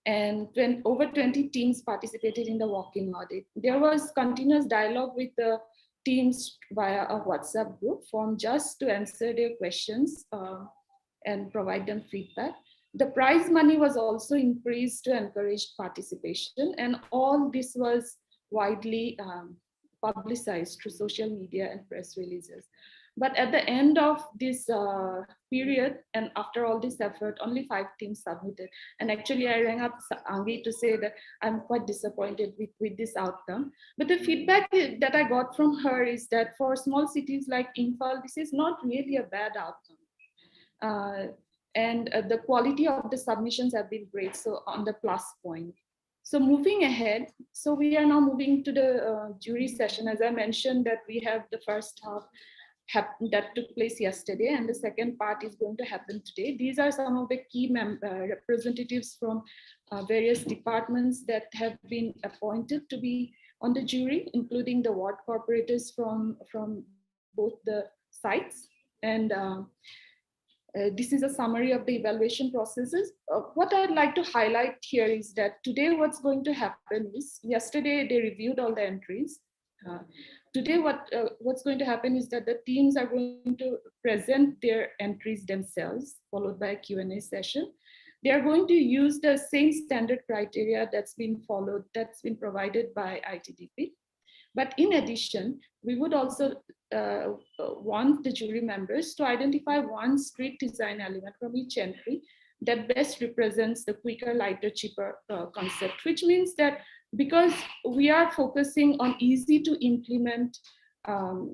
[SPEAKER 9] And over 20 teams participated in the walking audit. There was continuous dialogue with the teams via a WhatsApp group formed just to answer their questions and provide them feedback. The prize money was also increased to encourage participation, and all this was widely publicized through social media and press releases. But at the end of this period, and after all this effort, only 5 teams submitted. And actually, I rang up Angi to say that I'm quite disappointed with this outcome. But the feedback that I got from her is that for small cities like Imphal, this is not really a bad outcome. And the quality of the submissions have been great, so on the plus point. So moving ahead, so we are now moving to the jury session. As I mentioned that we have the first half that took place yesterday, and the second part is going to happen today. These are some of the key representatives from various departments that have been appointed to be on the jury, including the ward corporators from both the sites. And this is a summary of the evaluation processes. What I'd like to highlight here is that today what's going to happen is, yesterday they reviewed all the entries. Today what's going to happen is that the teams are going to present their entries themselves, followed by a Q&A session. They are going to use the same standard criteria that's been followed, that's been provided by ITDP. But in addition, we would also want the jury members to identify one street design element from each entry that best represents the quicker, lighter, cheaper concept, which means that because we are focusing on easy to implement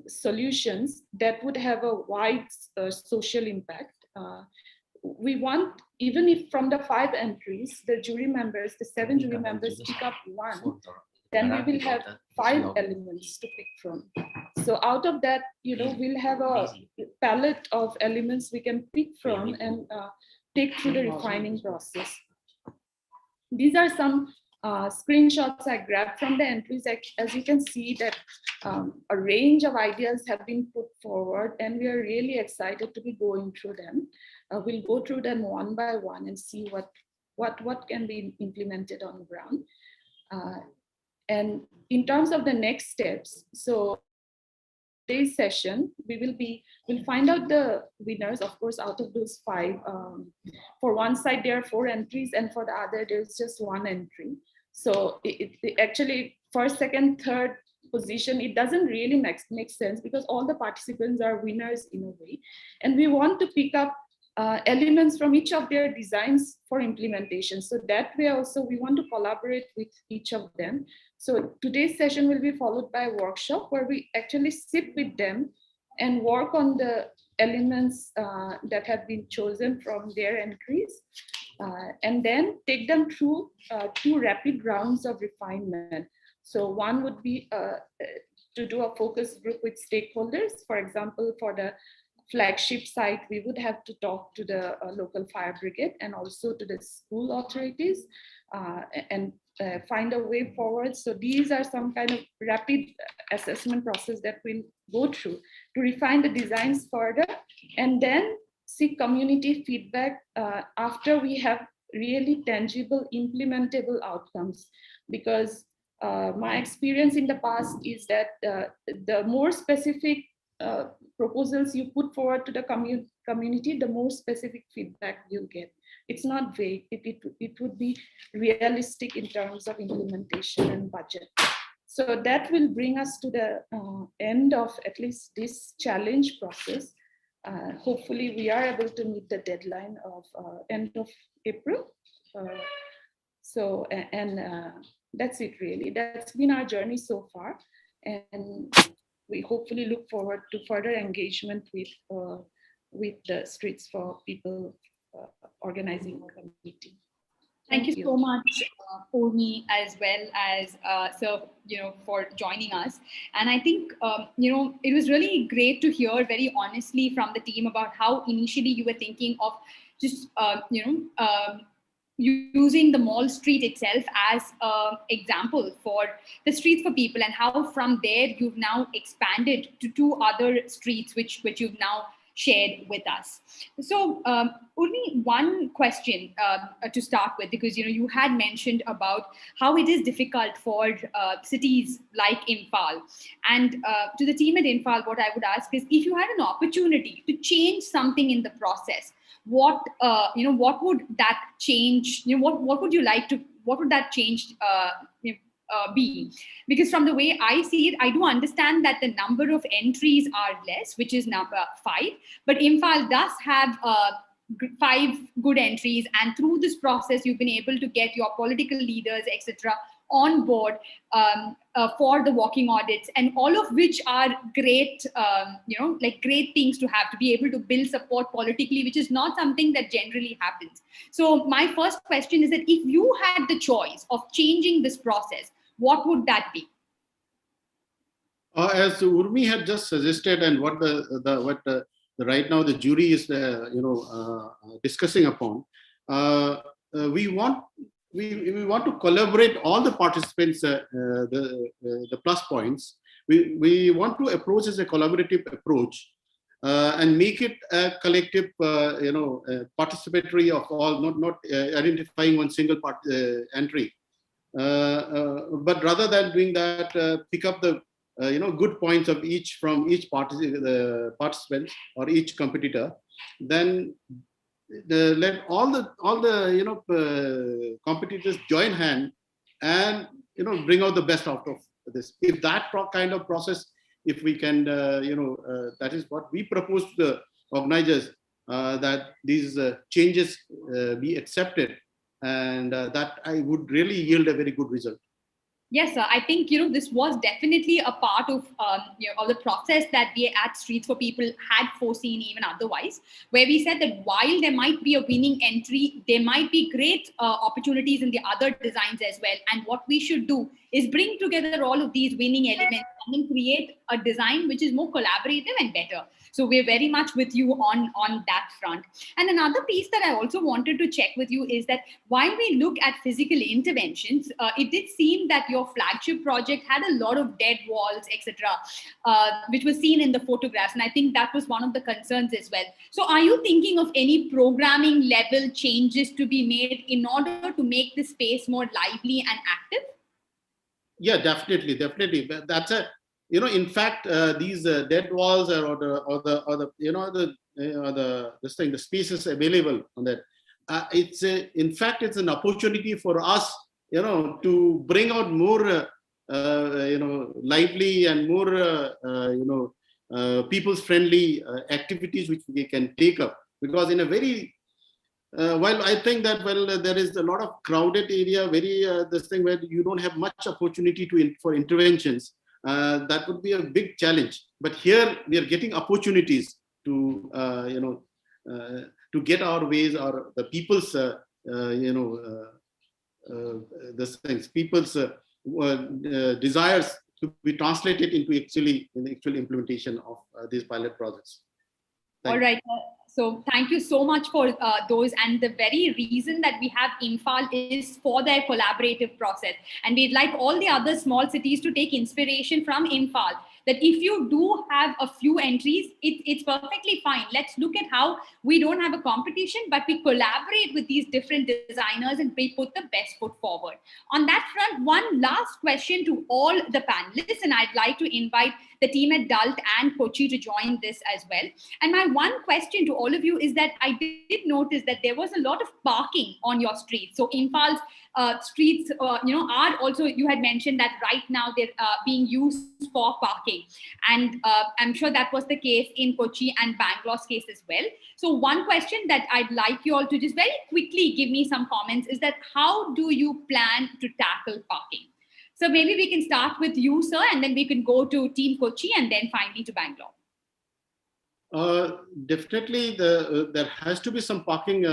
[SPEAKER 9] solutions that would have a wide social impact, we want, even if from the 5 entries, the jury members, the 7 jury members pick up one, then we will have 5 elements to pick from. So out of that, we'll have a palette of elements we can pick from and take through the refining process. These are some screenshots I grabbed from the entries. As you can see that a range of ideas have been put forward, and we are really excited to be going through them. We'll go through them one by one and see what can be implemented on the ground. And in terms of the next steps, so today's session, we'll find out the winners, of course, out of those 5. For one side, there are 4 entries, and for the other, there's just 1 entry. So it actually, first, second, third position, it doesn't really make sense because all the participants are winners in a way. And we want to pick up elements from each of their designs for implementation. So that way also, we want to collaborate with each of them. So today's session will be followed by a workshop where we actually sit with them and work on the elements that have been chosen from their entries, and then take them through 2 rapid rounds of refinement. So one would be to do a focus group with stakeholders. For example, for the flagship site, we would have to talk to the local fire brigade and also to the school authorities and find a way forward. So these are some kind of rapid assessment process that we'll go through to refine the designs further, and then seek community feedback after we have really tangible, implementable outcomes. Because my experience in the past is that the more specific proposals you put forward to the community, the more specific feedback you'll get. It's not vague, it would be realistic in terms of implementation and budget. So that will bring us to the end of at least this challenge process. Hopefully we are able to meet the deadline of end of April. That's it really. That's been our journey so far. And we hopefully look forward to further engagement with the Streets for People organizing committee.
[SPEAKER 3] Thank you so much, Urmi, as well as Sir, for joining us. And I think, it was really great to hear very honestly from the team about how initially you were thinking of just, using the mall street itself as an example for the Streets for People, and how from there you've now expanded to 2 other streets, which you've now shared with us. So only one question to start with, because you had mentioned about how it is difficult for cities like Imphal. And to the team at Imphal, what I would ask is, if you had an opportunity to change something in the process, what would that change? What would you like to? What would that change be? Because from the way I see it, I do understand that the number of entries are less, which is number 5, but Imphal does have 5 good entries, and through this process, you've been able to get your political leaders, etc., on board for the walking audits, and all of which are great, great things to have, to be able to build support politically, which is not something that generally happens. So my first question is that if you had the choice of changing this process, what would that be?
[SPEAKER 8] As Urmi had just suggested, and what right now the jury is discussing upon, we want to collaborate all the participants, the plus points, we want to approach as a collaborative approach and make it a collective, participatory of all, not identifying one single entry, but rather than doing that, pick up the good points of each from each participant or each competitor, then let all the competitors join hand and bring out the best out of this. If that kind of process, if we can, that is what we propose to the organizers, that these changes be accepted, and that I would really yield a very good result.
[SPEAKER 3] Yes, sir. I think this was definitely a part of of the process that we at Streets for People had foreseen even otherwise, where we said that while there might be a winning entry, there might be great opportunities in the other designs as well. And what we should do is bring together all of these winning elements and then create a design which is more collaborative and better. So we're very much with you on that front. And another piece that I also wanted to check with you is that while we look at physical interventions, it did seem that your flagship project had a lot of dead walls, etc., which was seen in the photographs. And I think that was one of the concerns as well. So are you thinking of any programming level changes to be made in order to make the space more lively and active?
[SPEAKER 8] Yeah, definitely. That's a, in fact, these dead walls the spaces available on that. In fact, it's an opportunity for us, to bring out more, lively and more, people's friendly activities which we can take up. Because in a very while I think that, there is a lot of crowded area, this thing where you don't have much opportunity for interventions. That would be a big challenge. But here we are getting opportunities to, to get our ways, or the people's, these things, people's desires to be translated into actual implementation of these pilot projects.
[SPEAKER 3] All right. So thank you so much for those. And the very reason that we have Imphal is for their collaborative process. And we'd like all the other small cities to take inspiration from Imphal, that if you do have a few entries, it's perfectly fine. Let's look at how we don't have a competition, but we collaborate with these different designers and we put the best foot forward. On that front, one last question to all the panelists, and I'd like to invite the team at Dalt and Kochi to join this as well. And my one question to all of you is that I did notice that there was a lot of parking on your streets. So Imphal's streets, are also, you had mentioned that right now they're being used for parking. And I'm sure that was the case in Kochi and Bangalore's case as well. So one question that I'd like you all to just very quickly give me some comments is that how do you plan to tackle parking? So maybe we can start with you, sir, and then we can go to Team Kochi and then finally to Bangalore.
[SPEAKER 8] Definitely, there has to be some parking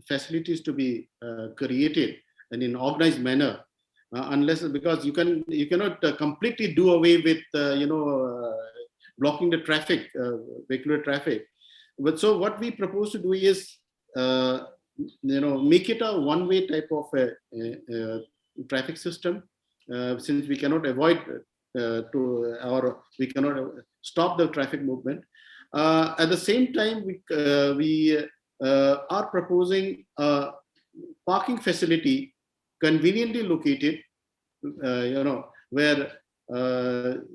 [SPEAKER 8] facilities to be created and in organized manner, because you cannot completely do away with blocking the traffic, vehicular traffic. But so what we propose to do is make it a one-way type of traffic system, since we cannot avoid we cannot stop the traffic movement. At the same time, we are proposing a parking facility conveniently located, where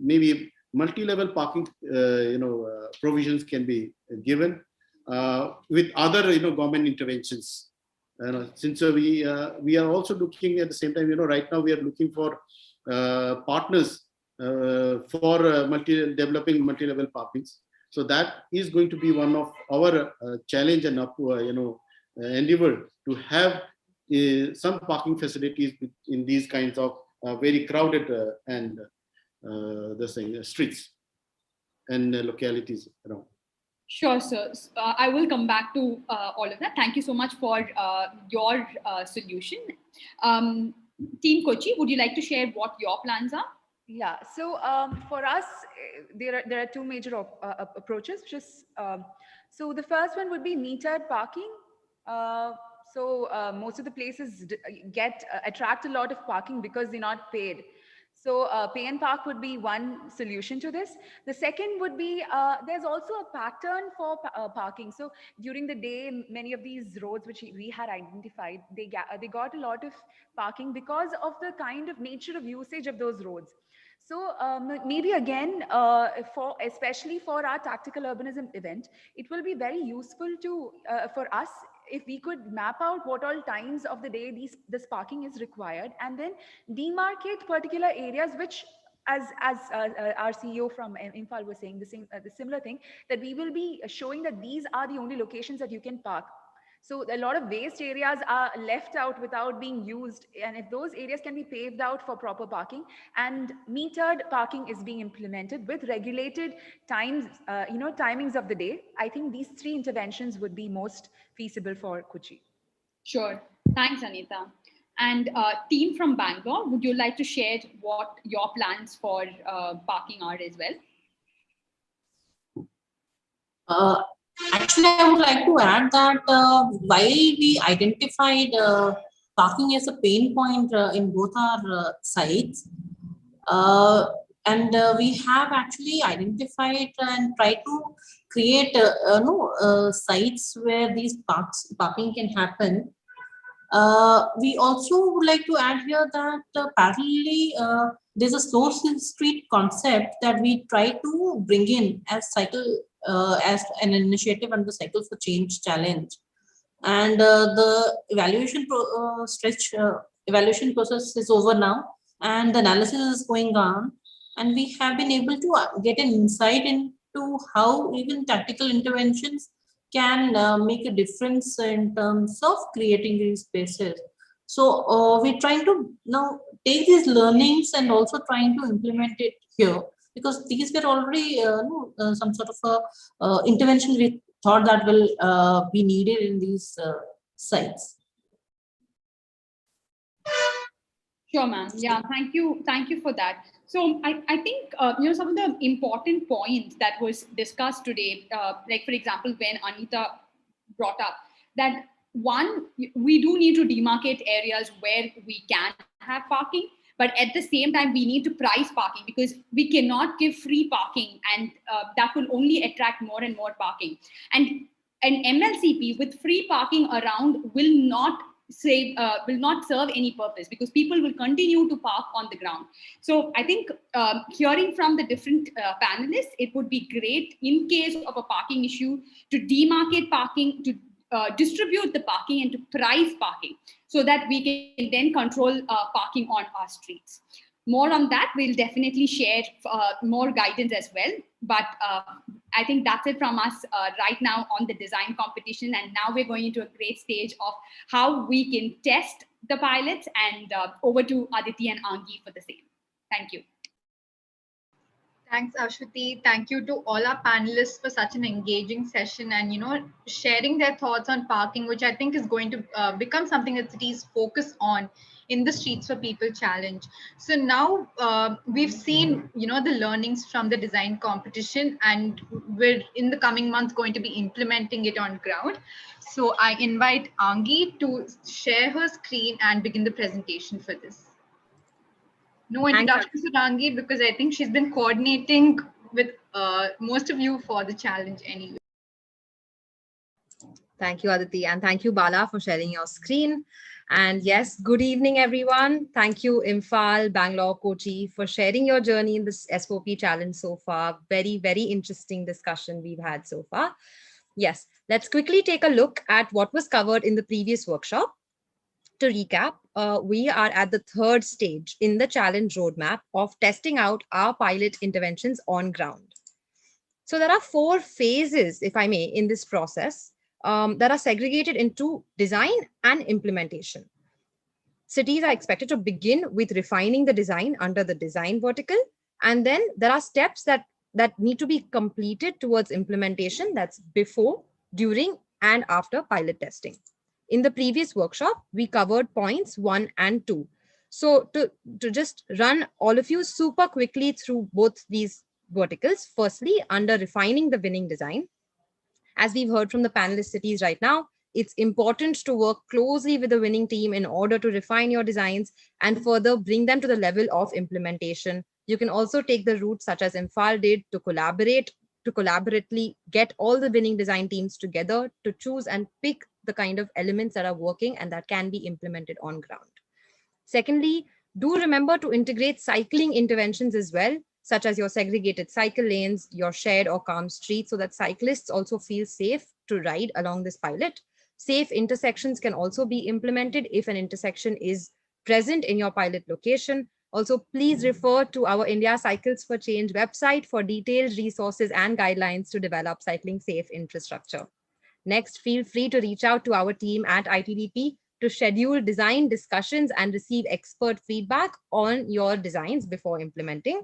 [SPEAKER 8] maybe multi-level parking, provisions can be given with other, government interventions. Since we are also looking at the same time, right now we are looking for partners for developing multi-level parkings. So that is going to be one of our challenge and endeavor to have some parking facilities in these kinds of very crowded and streets and localities around.
[SPEAKER 3] Sure, sir. I will come back to all of that. Thank you so much for your solution. Team Kochi, would you like to share what your plans are?
[SPEAKER 5] Yeah, so for us, there are two major approaches. So the first one would be metered parking. So most of the places attract a lot of parking because they're not paid. So pay and park would be one solution to this. The second would be there's also a pattern for parking. So during the day, many of these roads which we had identified, they got a lot of parking because of the kind of nature of usage of those roads. So maybe again, especially for our tactical urbanism event, it will be very useful to for us if we could map out what all times of the day this parking is required, and then demarcate particular areas which, as our CEO from Imphal was saying, the similar thing, that we will be showing that these are the only locations that you can park. So a lot of waste areas are left out without being used. And if those areas can be paved out for proper parking, and metered parking is being implemented with regulated times, timings of the day, I think these three interventions would be most feasible for Kochi.
[SPEAKER 3] Sure. Thanks, Anita. And team from Bangalore, would you like to share what your plans for parking are as well?
[SPEAKER 4] Actually, I would like to add that while we identified parking as a pain point in both our sites, and we have actually identified and tried to create sites where these parking can happen. We also would like to add here that parallelly, there's a source street concept that we try to bring in as as an initiative under Cycle for Change challenge. And the evaluation process is over now, and the analysis is going on, and we have been able to get an insight into how even tactical interventions can make a difference in terms of creating these spaces. So we're trying to now take these learnings and also trying to implement it here, because these were already some sort of a intervention we thought that will be needed in these sites.
[SPEAKER 3] Sure, ma'am. Yeah, thank you for that. So I think some of the important points that was discussed today, like for example, when Anita brought up that one, we do need to demarcate areas where we can have parking, but at the same time, we need to price parking, because we cannot give free parking, and that will only attract more and more parking. And an MLCP with free parking around will not serve any purpose, because people will continue to park on the ground. So I think hearing from the different panelists, it would be great in case of a parking issue to demarcate parking, to distribute the parking, and to price parking, so that we can then control parking on our streets. More on that, we'll definitely share more guidance as well. But I think that's it from us right now on the design competition. And now we're going into a great stage of how we can test the pilots, and over to Aditi and Angi for the same. Thank you.
[SPEAKER 1] Thanks, Ashwati. Thank you to all our panelists for such an engaging session, and sharing their thoughts on parking, which I think is going to become something that cities focus on in the Streets for People challenge. So now we've seen the learnings from the design competition, and we're in the coming month going to be implementing it on ground. So I invite Angi to share her screen and begin the presentation for this. No introduction to Rangi, because I think she's been coordinating with most of you for the challenge anyway.
[SPEAKER 6] Thank you, Aditi, and thank you, Bala, for sharing your screen. And yes, good evening, everyone. Thank you, Imphal, Bangalore, Kochi, for sharing your journey in this S4P challenge so far. Very, very interesting discussion we've had so far. Yes, let's quickly take a look at what was covered in the previous workshop. To recap, we are at the third stage in the challenge roadmap of testing out our pilot interventions on ground. So there are 4 phases, if I may, in this process that are segregated into design and implementation. Cities are expected to begin with refining the design under the design vertical, and then there are steps that need to be completed towards implementation. That's before, during, and after pilot testing. In the previous workshop, we covered points 1 and 2. So to just run all of you super quickly through both these verticals, firstly, under refining the winning design, as we've heard from the panelist cities right now, it's important to work closely with the winning team in order to refine your designs and further bring them to the level of implementation. You can also take the route such as Imphal did to collaboratively get all the winning design teams together to choose and pick the kind of elements that are working and that can be implemented on ground. Secondly, do remember to integrate cycling interventions as well, such as your segregated cycle lanes, your shared or calm streets, so that cyclists also feel safe to ride along this pilot. Safe intersections can also be implemented if an intersection is present in your pilot location. Also, please refer to our India Cycles for Change website for detailed resources and guidelines to develop cycling safe infrastructure. Next, feel free to reach out to our team at ITDP to schedule design discussions and receive expert feedback on your designs before implementing.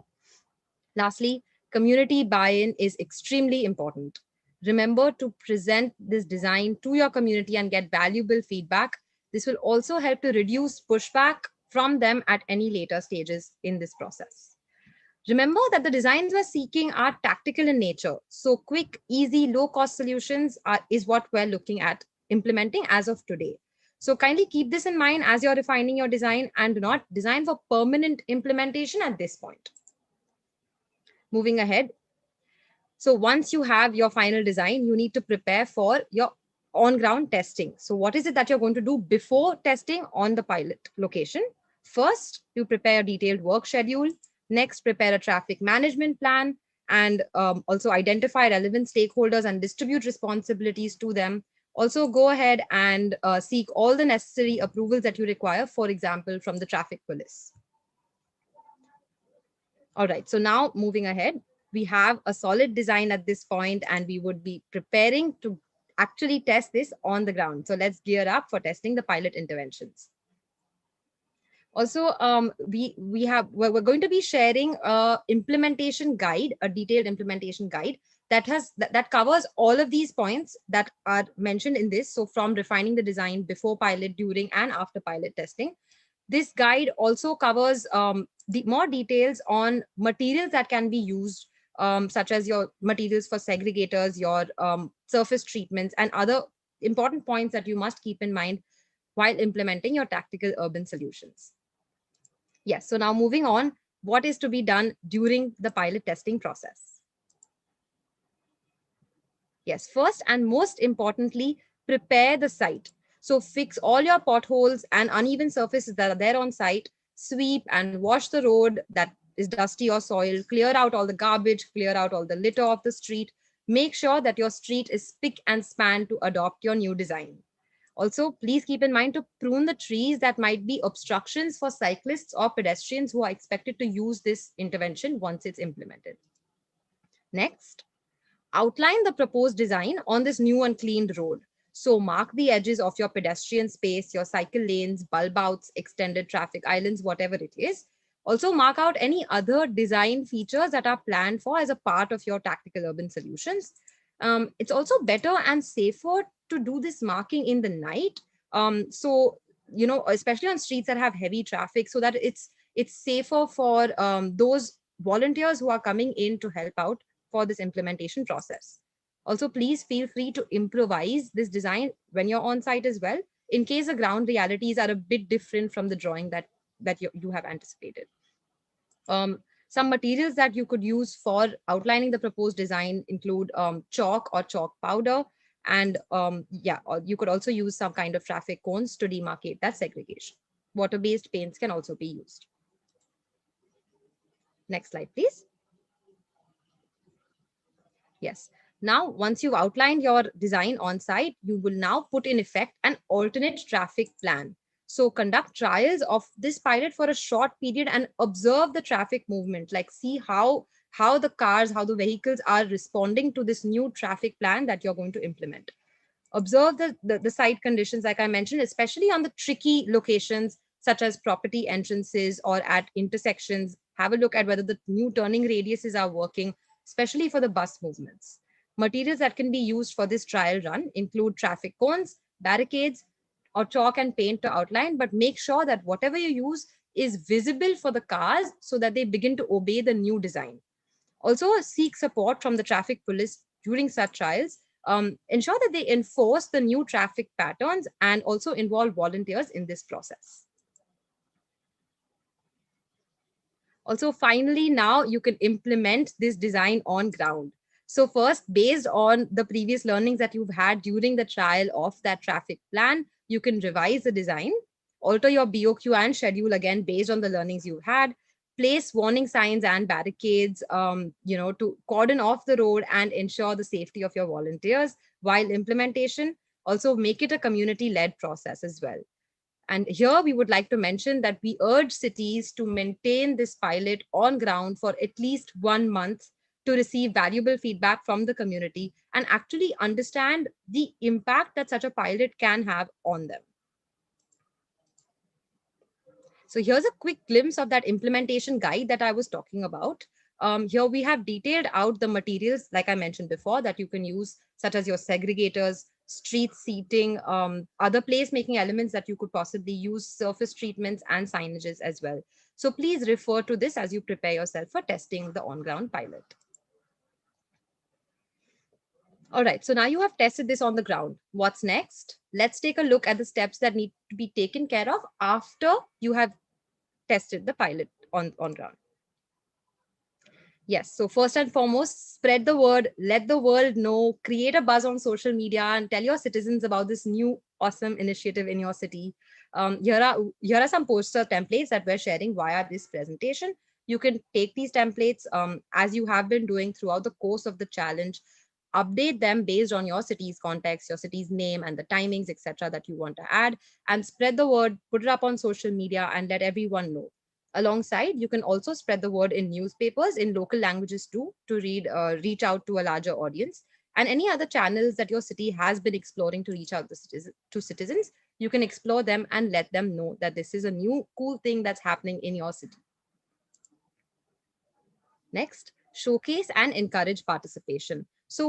[SPEAKER 6] Lastly, community buy-in is extremely important. Remember to present this design to your community and get valuable feedback. This will also help to reduce pushback from them at any later stages in this process. Remember that the designs we're seeking are tactical in nature. So quick, easy, low-cost solutions is what we're looking at implementing as of today. So kindly keep this in mind as you're refining your design and do not design for permanent implementation at this point. Moving ahead. So once you have your final design, you need to prepare for your on-ground testing. So what is it that you're going to do before testing on the pilot location? First, you prepare a detailed work schedule. Next, prepare a traffic management plan and also identify relevant stakeholders and distribute responsibilities to them. Also go ahead and seek all the necessary approvals that you require, for example, from the traffic police. All right, so now moving ahead, we have a solid design at this point and we would be preparing to actually test this on the ground. So let's gear up for testing the pilot interventions. Also, we're going to be sharing a implementation guide, a detailed implementation guide that covers all of these points that are mentioned in this. So from refining the design before pilot, during and after pilot testing. This guide also covers more details on materials that can be used, such as your materials for segregators, your surface treatments, and other important points that you must keep in mind while implementing your tactical urban solutions. Yes, so now moving on, what is to be done during the pilot testing process? Yes, first and most importantly, prepare the site. So fix all your potholes and uneven surfaces that are there on site, sweep and wash the road that is dusty or soiled, clear out all the garbage, clear out all the litter of the street. Make sure that your street is spick and span to adopt your new design. Also, please keep in mind to prune the trees that might be obstructions for cyclists or pedestrians who are expected to use this intervention once it's implemented. Next, outline the proposed design on this new and cleaned road. So mark the edges of your pedestrian space, your cycle lanes, bulb outs, extended traffic islands, whatever it is. Also mark out any other design features that are planned for as a part of your tactical urban solutions. It's also better and safer to do this marking in the night. So, you know, especially on streets that have heavy traffic, so that it's safer for those volunteers who are coming in to help out for this implementation process. Also, please feel free to improvise this design when you're on site as well, in case the ground realities are a bit different from the drawing that you have anticipated. Some materials that you could use for outlining the proposed design include chalk or chalk powder. And you could also use some kind of traffic cones to demarcate that segregation. Water-based paints can also be used. Next slide, please. Yes. Now, once you've outlined your design on site, you will now put in effect an alternate traffic plan. So conduct trials of this pilot for a short period and observe the traffic movement, like see how the cars, how the vehicles are responding to this new traffic plan that you're going to implement. Observe the site conditions, like I mentioned, especially on the tricky locations, such as property entrances or at intersections. Have a look at whether the new turning radiuses are working, especially for the bus movements. Materials that can be used for this trial run include traffic cones, barricades, or chalk and paint to outline, but make sure that whatever you use is visible for the cars so that they begin to obey the new design. Also, seek support from the traffic police during such trials. ensure that they enforce the new traffic patterns and also involve volunteers in this process. Also, finally, now you can implement this design on ground. So first, based on the previous learnings that you've had during the trial of that traffic plan, you can revise the design, alter your BOQ and schedule again based on the learnings you had, place warning signs and barricades, to cordon off the road and ensure the safety of your volunteers while implementation. Also make it a community-led process as well. And here we would like to mention that we urge cities to maintain this pilot on ground for at least 1 month to receive valuable feedback from the community and actually understand the impact that such a pilot can have on them. So here's a quick glimpse of that implementation guide that I was talking about. Here we have detailed out the materials, like I mentioned before, that you can use, such as your segregators, street seating, other place-making elements that you could possibly use, surface treatments and signages as well. So please refer to this as you prepare yourself for testing the on-ground pilot. All right, so now you have tested this on the ground. What's next? Let's take a look at the steps that need to be taken care of after you have tested the pilot on ground. Yes, so first and foremost, spread the word, let the world know, create a buzz on social media and tell your citizens about this new awesome initiative in your city. Here are some poster templates that we're sharing via this presentation. You can take these templates as you have been doing throughout the course of the challenge, update them based on your city's context, your city's name and the timings, etc. that you want to add, and spread the word, put it up on social media and let everyone know. Alongside, you can also spread the word in newspapers in local languages too, to reach out to a larger audience. And any other channels that your city has been exploring to reach out to citizens, you can explore them and let them know that this is a new cool thing that's happening in your city. Next, showcase and encourage participation. So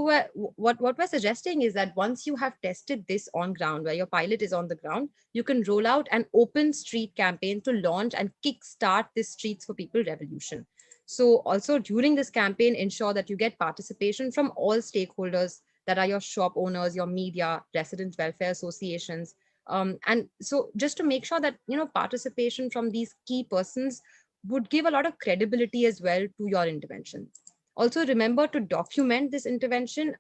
[SPEAKER 6] what we're suggesting is that once you have tested this on ground, where your pilot is on the ground, you can roll out an open street campaign to launch and kickstart this Streets for People revolution. So also during this campaign, ensure that you get participation from all stakeholders, that are your shop owners, your media, resident welfare associations. And so just to make sure that, participation from these key persons would give a lot of credibility as well to your intervention. Also remember to document this intervention,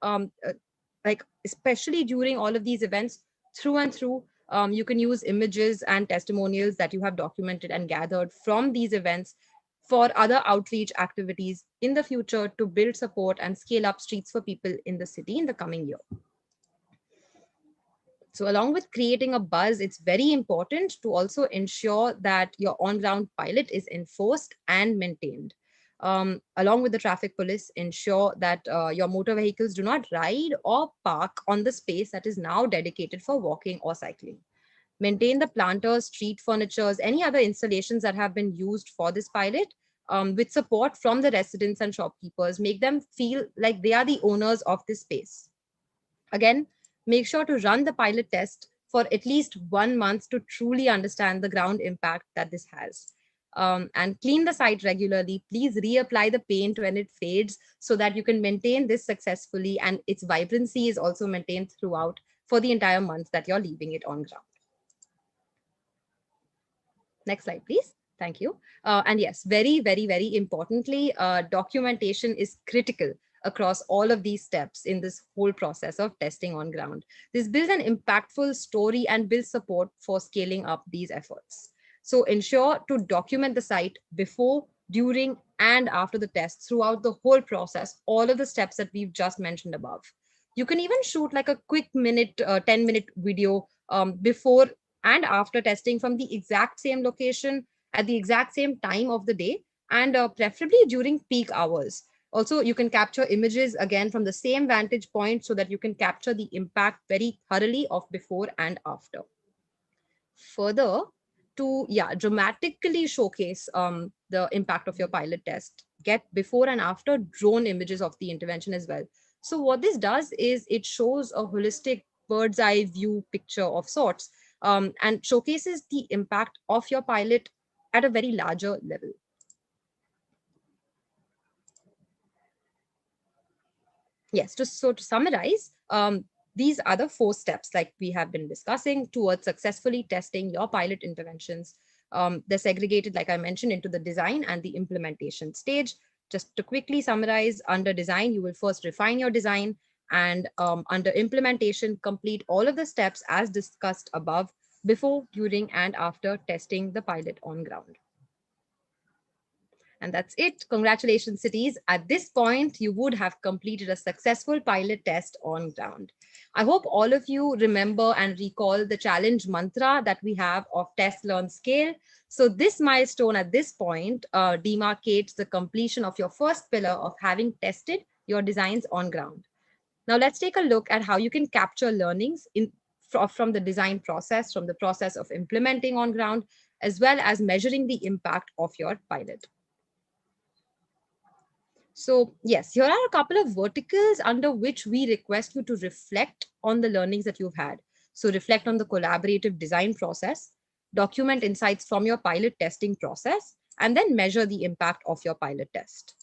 [SPEAKER 6] like especially during all of these events through and through. You can use images and testimonials that you have documented and gathered from these events for other outreach activities in the future to build support and scale up Streets for People in the city in the coming year. So along with creating a buzz, it's very important to also ensure that your on-ground pilot is enforced and maintained. Along with the traffic police, ensure that your motor vehicles do not ride or park on the space that is now dedicated for walking or cycling. Maintain the planters, street furnitures, any other installations that have been used for this pilot with support from the residents and shopkeepers. Make them feel like they are the owners of this space. Again, make sure to run the pilot test for at least 1 month to truly understand the ground impact that this has. And clean the site regularly. Please reapply the paint when it fades so that you can maintain this successfully and its vibrancy is also maintained throughout for the entire month that you're leaving it on ground. Next slide, please. Thank you. And yes, very, very, very importantly, documentation is critical across all of these steps in this whole process of testing on ground. This builds an impactful story and builds support for scaling up these efforts. So ensure to document the site before, during, and after the test throughout the whole process, all of the steps that we've just mentioned above. You can even shoot like a quick 10-minute video before and after testing from the exact same location at the exact same time of the day, and preferably during peak hours. Also, you can capture images again from the same vantage point so that you can capture the impact very thoroughly of before and after. Further, to dramatically showcase the impact of your pilot test, get before and after drone images of the intervention as well. So what this does is it shows a holistic bird's eye view picture of sorts and showcases the impact of your pilot at a very larger level. yes, to summarize, these are the 4 steps like we have been discussing towards successfully testing your pilot interventions. They're segregated, like I mentioned, into the design and the implementation stage. Just to quickly summarize, under design, you will first refine your design, and under implementation, complete all of the steps as discussed above before, during, and after testing the pilot on ground. And that's it. Congratulations, cities. At this point, you would have completed a successful pilot test on ground. I hope all of you remember and recall the challenge mantra that we have of test, learn, scale. So this milestone at this point demarcates the completion of your first pillar of having tested your designs on ground. Now let's take a look at how you can capture learnings from the design process, from the process of implementing on ground, as well as measuring the impact of your pilot. So yes, here are a couple of verticals under which we request you to reflect on the learnings that you've had. So reflect on the collaborative design process, document insights from your pilot testing process, and then measure the impact of your pilot test.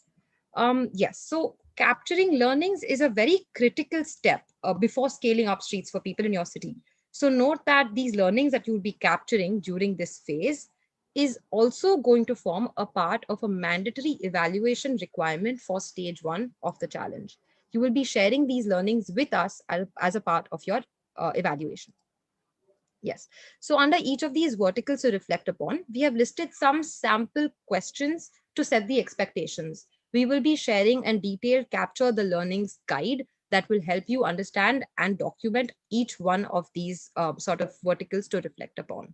[SPEAKER 6] Yes, so capturing learnings is a very critical step before scaling up streets for people in your city. So note that these learnings that you'll be capturing during this phase is also going to form a part of a mandatory evaluation requirement for stage 1 of the challenge. You will be sharing these learnings with us as a part of your evaluation. Yes. So under each of these verticals to reflect upon, we have listed some sample questions to set the expectations. We will be sharing and detailed capture the learnings guide that will help you understand and document each one of these sort of verticals to reflect upon.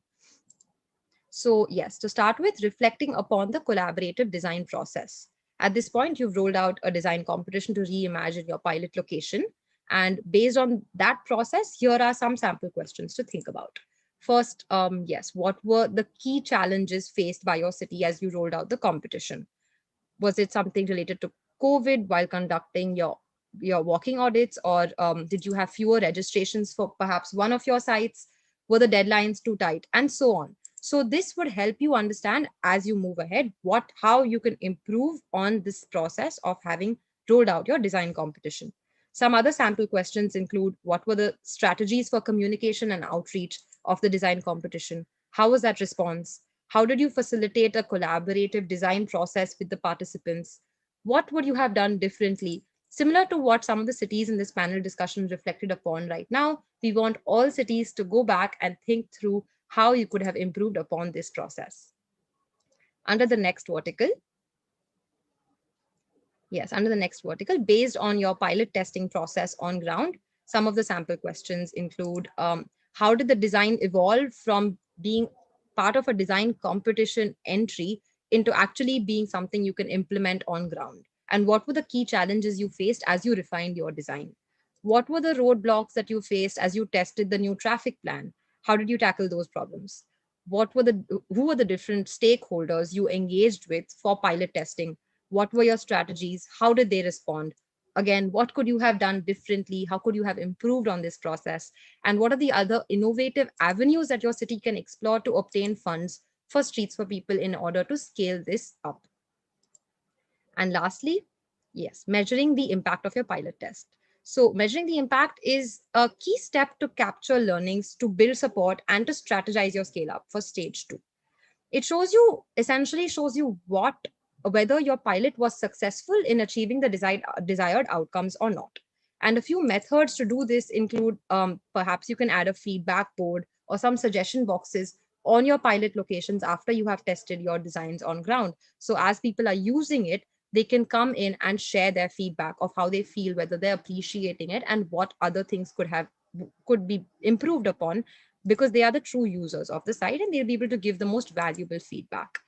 [SPEAKER 6] So yes, to start with, reflecting upon the collaborative design process. At this point, you've rolled out a design competition to reimagine your pilot location. And based on that process, here are some sample questions to think about. First, yes, what were the key challenges faced by your city as you rolled out the competition? Was it something related to COVID while conducting your walking audits, or did you have fewer registrations for perhaps one of your sites? Were the deadlines too tight, and so on? So this would help you understand as you move ahead how you can improve on this process of having rolled out your design competition. Some other sample questions include: what were the strategies for communication and outreach of the design competition? How was that response? How did you facilitate a collaborative design process with the participants? What would you have done differently? Similar to what some of the cities in this panel discussion reflected upon right now, we want all cities to go back and think through how you could have improved upon this process. Under the next vertical, yes, under the next vertical, based on your pilot testing process on ground, some of the sample questions include: how did the design evolve from being part of a design competition entry into actually being something you can implement on ground? And what were the key challenges you faced as you refined your design? What were the roadblocks that you faced as you tested the new traffic plan? How did you tackle those problems? Who were the different stakeholders you engaged with for pilot testing? What were your strategies? How did they respond? Again, what could you have done differently? How could you have improved on this process? And what are the other innovative avenues that your city can explore to obtain funds for Streets for People in order to scale this up? And lastly, yes, measuring the impact of your pilot test. So measuring the impact is a key step to capture learnings, to build support, and to strategize your scale up for stage 2. It essentially shows you whether your pilot was successful in achieving the desired outcomes or not. And a few methods to do this include, perhaps you can add a feedback board or some suggestion boxes on your pilot locations after you have tested your designs on ground. So as people are using it, they can come in and share their feedback of how they feel, whether they're appreciating it, and what other things could be improved upon, because they are the true users of the site and they'll be able to give the most valuable feedback.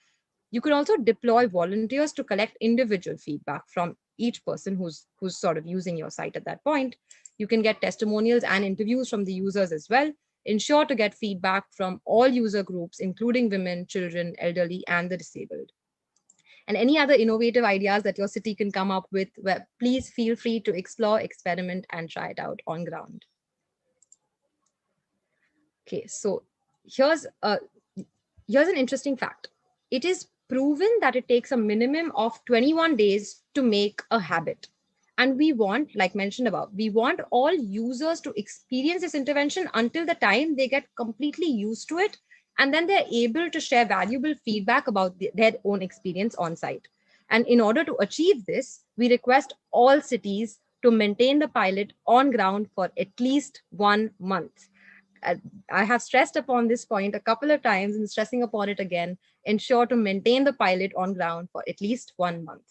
[SPEAKER 6] You can also deploy volunteers to collect individual feedback from each person who's sort of using your site at that point. You can get testimonials and interviews from the users as well. Ensure to get feedback from all user groups, including women, children, elderly, and the disabled. And any other innovative ideas that your city can come up with, please feel free to explore, experiment, and try it out on ground. Okay, so here's an interesting fact. It is proven that it takes a minimum of 21 days to make a habit. And we want, like mentioned above, we want all users to experience this intervention until the time they get completely used to it. And then they're able to share valuable feedback about their own experience on site. And in order to achieve this, we request all cities to maintain the pilot on ground for at least 1 month. I have stressed upon this point a couple of times and stressing upon it again. Ensure to maintain the pilot on ground for at least 1 month.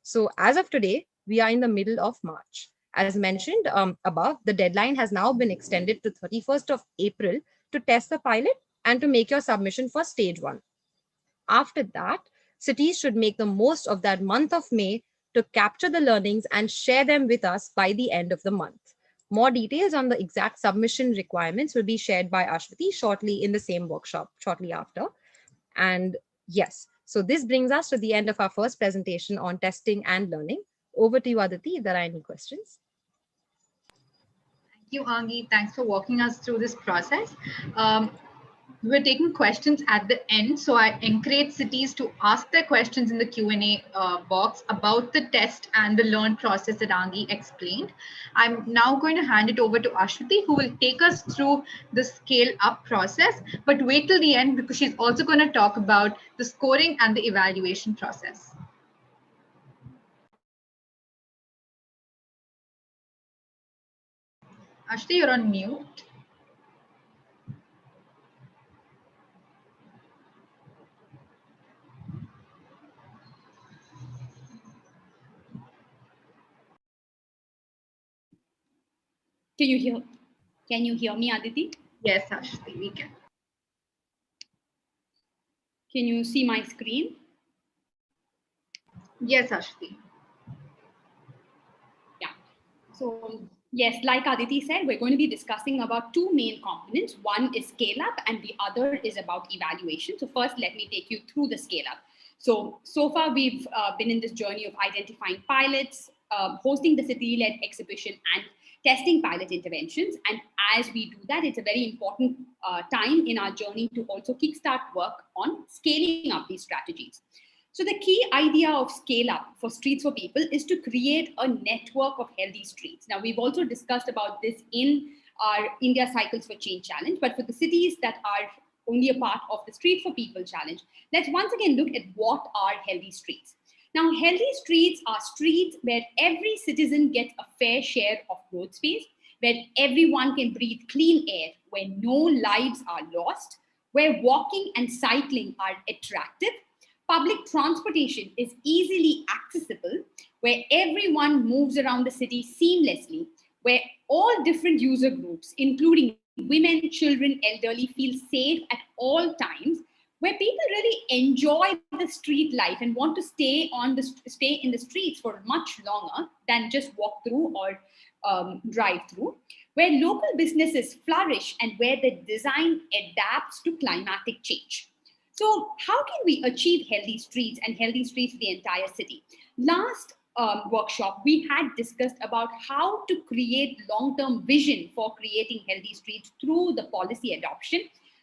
[SPEAKER 6] So as of today, we are in the middle of March. As mentioned above, the deadline has now been extended to 31st of April to test the pilot and to make your submission for stage 1. After that, cities should make the most of that month of May to capture the learnings and share them with us by the end of the month. More details on the exact submission requirements will be shared by Ashwati shortly in the same workshop, shortly after. And yes, so this brings us to the end of our first presentation on testing and learning. Over to you, Aditi, if there are any questions.
[SPEAKER 1] Thank you, Angi. Thanks for walking us through this process. We're taking questions at the end, so I encourage cities to ask their questions in the Q&A box about the test and the learn process that Angi explained. I'm now going to hand it over to Ashwati, who will take us through the scale up process, but wait till the end because she's also going to talk about the scoring and the evaluation process. Ashwati, you're on mute.
[SPEAKER 3] Can you hear me, Aditi?
[SPEAKER 1] Yes, Ashwati, we can.
[SPEAKER 3] Can you see my screen?
[SPEAKER 1] Yes, Ashwati.
[SPEAKER 3] Yeah. So yes, like Aditi said, we're going to be discussing about two main components. One is scale up and the other is about evaluation. So first, let me take you through the scale up. So far, we've been in this journey of identifying pilots, hosting the city-led exhibition and testing pilot interventions. And as we do that, it's a very important time in our journey to also kickstart work on scaling up these strategies. So the key idea of scale up for Streets for People is to create a network of healthy streets. Now, we've also discussed about this in our India Cycles for Change challenge, but for the cities that are only a part of the Street for People challenge, let's once again look at what are healthy streets. Now, healthy streets are streets where every citizen gets a fair share of road space, where everyone can breathe clean air, where no lives are lost, where walking and cycling are attractive, public transportation is easily accessible, where everyone moves around the city seamlessly, where all different user groups, including women, children, elderly, feel safe at all times, where people really enjoy the street life and want to stay in the streets for much longer than just walk through or drive through, where local businesses flourish and where the design adapts to climatic change. So how can we achieve healthy streets and healthy streets for the entire city? Last workshop, we had discussed about how to create long-term vision for creating healthy streets through the policy adoption,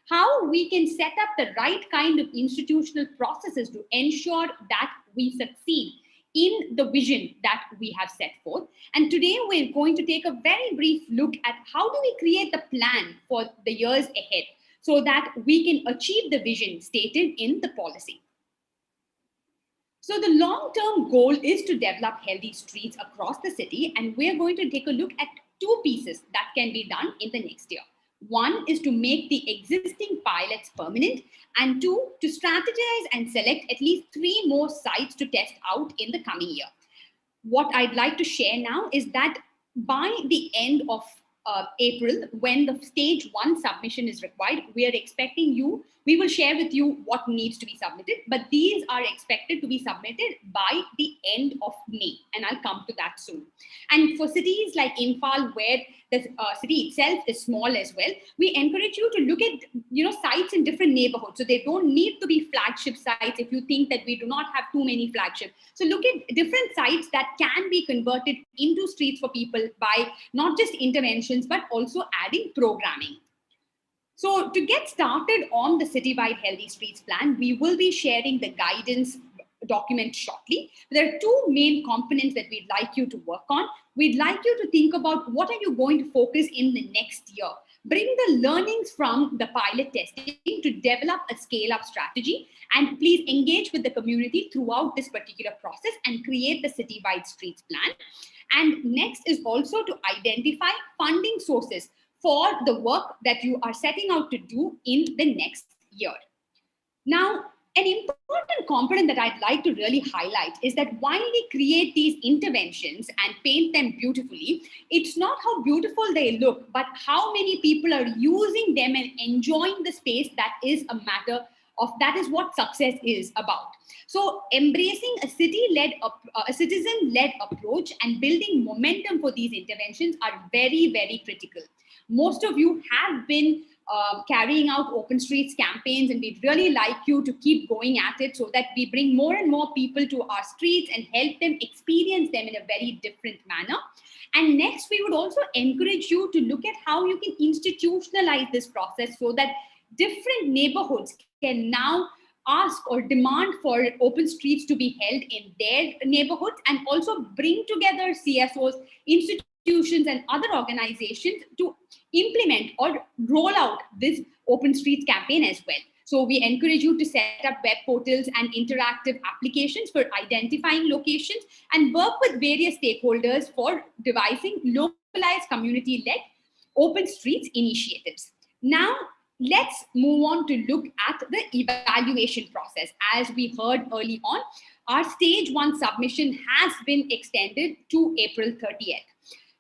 [SPEAKER 3] how we can set up the right kind of institutional processes to ensure that we succeed in the vision that we have set forth. And today we're going to take a very brief look at how do we create the plan for the years ahead so that we can achieve the vision stated in the policy. So the long-term goal is to develop healthy streets across the city, and we're going to take a look at two pieces that can be done in the next year. One is to make the existing pilots permanent, and two, to strategize and select at least 3 more sites to test out in the coming year. What I'd like to share now is that by the end of April, when the stage 1 submission is required, we are expecting we will share with you what needs to be submitted, but these are expected to be submitted by the end of May, and I'll come to that soon. And for cities like Imphal, where the city itself is small as well, we encourage you to look at sites in different neighborhoods. So they don't need to be flagship sites if you think that we do not have too many flagships. So look at different sites that can be converted into streets for people by not just interventions, but also adding programming. So to get started on the citywide healthy streets plan, we will be sharing the guidance document shortly. There are two main components that we'd like you to work on. We'd like you to think about what are you going to focus in the next year. Bring the learnings from the pilot testing to develop a scale-up strategy, and please engage with the community throughout this particular process and create the citywide streets plan. And next is also to identify funding sources for the work that you are setting out to do in the next year. Now, an important component that I'd like to really highlight is that while we create these interventions and paint them beautifully, it's not how beautiful they look, but how many people are using them and enjoying the space that is a matter of, that is what success is about. So embracing a citizen-led approach and building momentum for these interventions are very, very critical. Most of you have been carrying out open streets campaigns, and we'd really like you to keep going at it so that we bring more and more people to our streets and help them experience them in a very different manner. And next, we would also encourage you to look at how you can institutionalize this process so that different neighborhoods can now ask or demand for open streets to be held in their neighborhoods, and also bring together CSOs, institutions, and other organizations to implement or roll out this open streets campaign as well. So we encourage you to set up web portals and interactive applications for identifying locations, and work with various stakeholders for devising localized community-led open streets initiatives. Now, let's move on to look at the evaluation process. As we heard early on, our stage 1 submission has been extended to April 30th.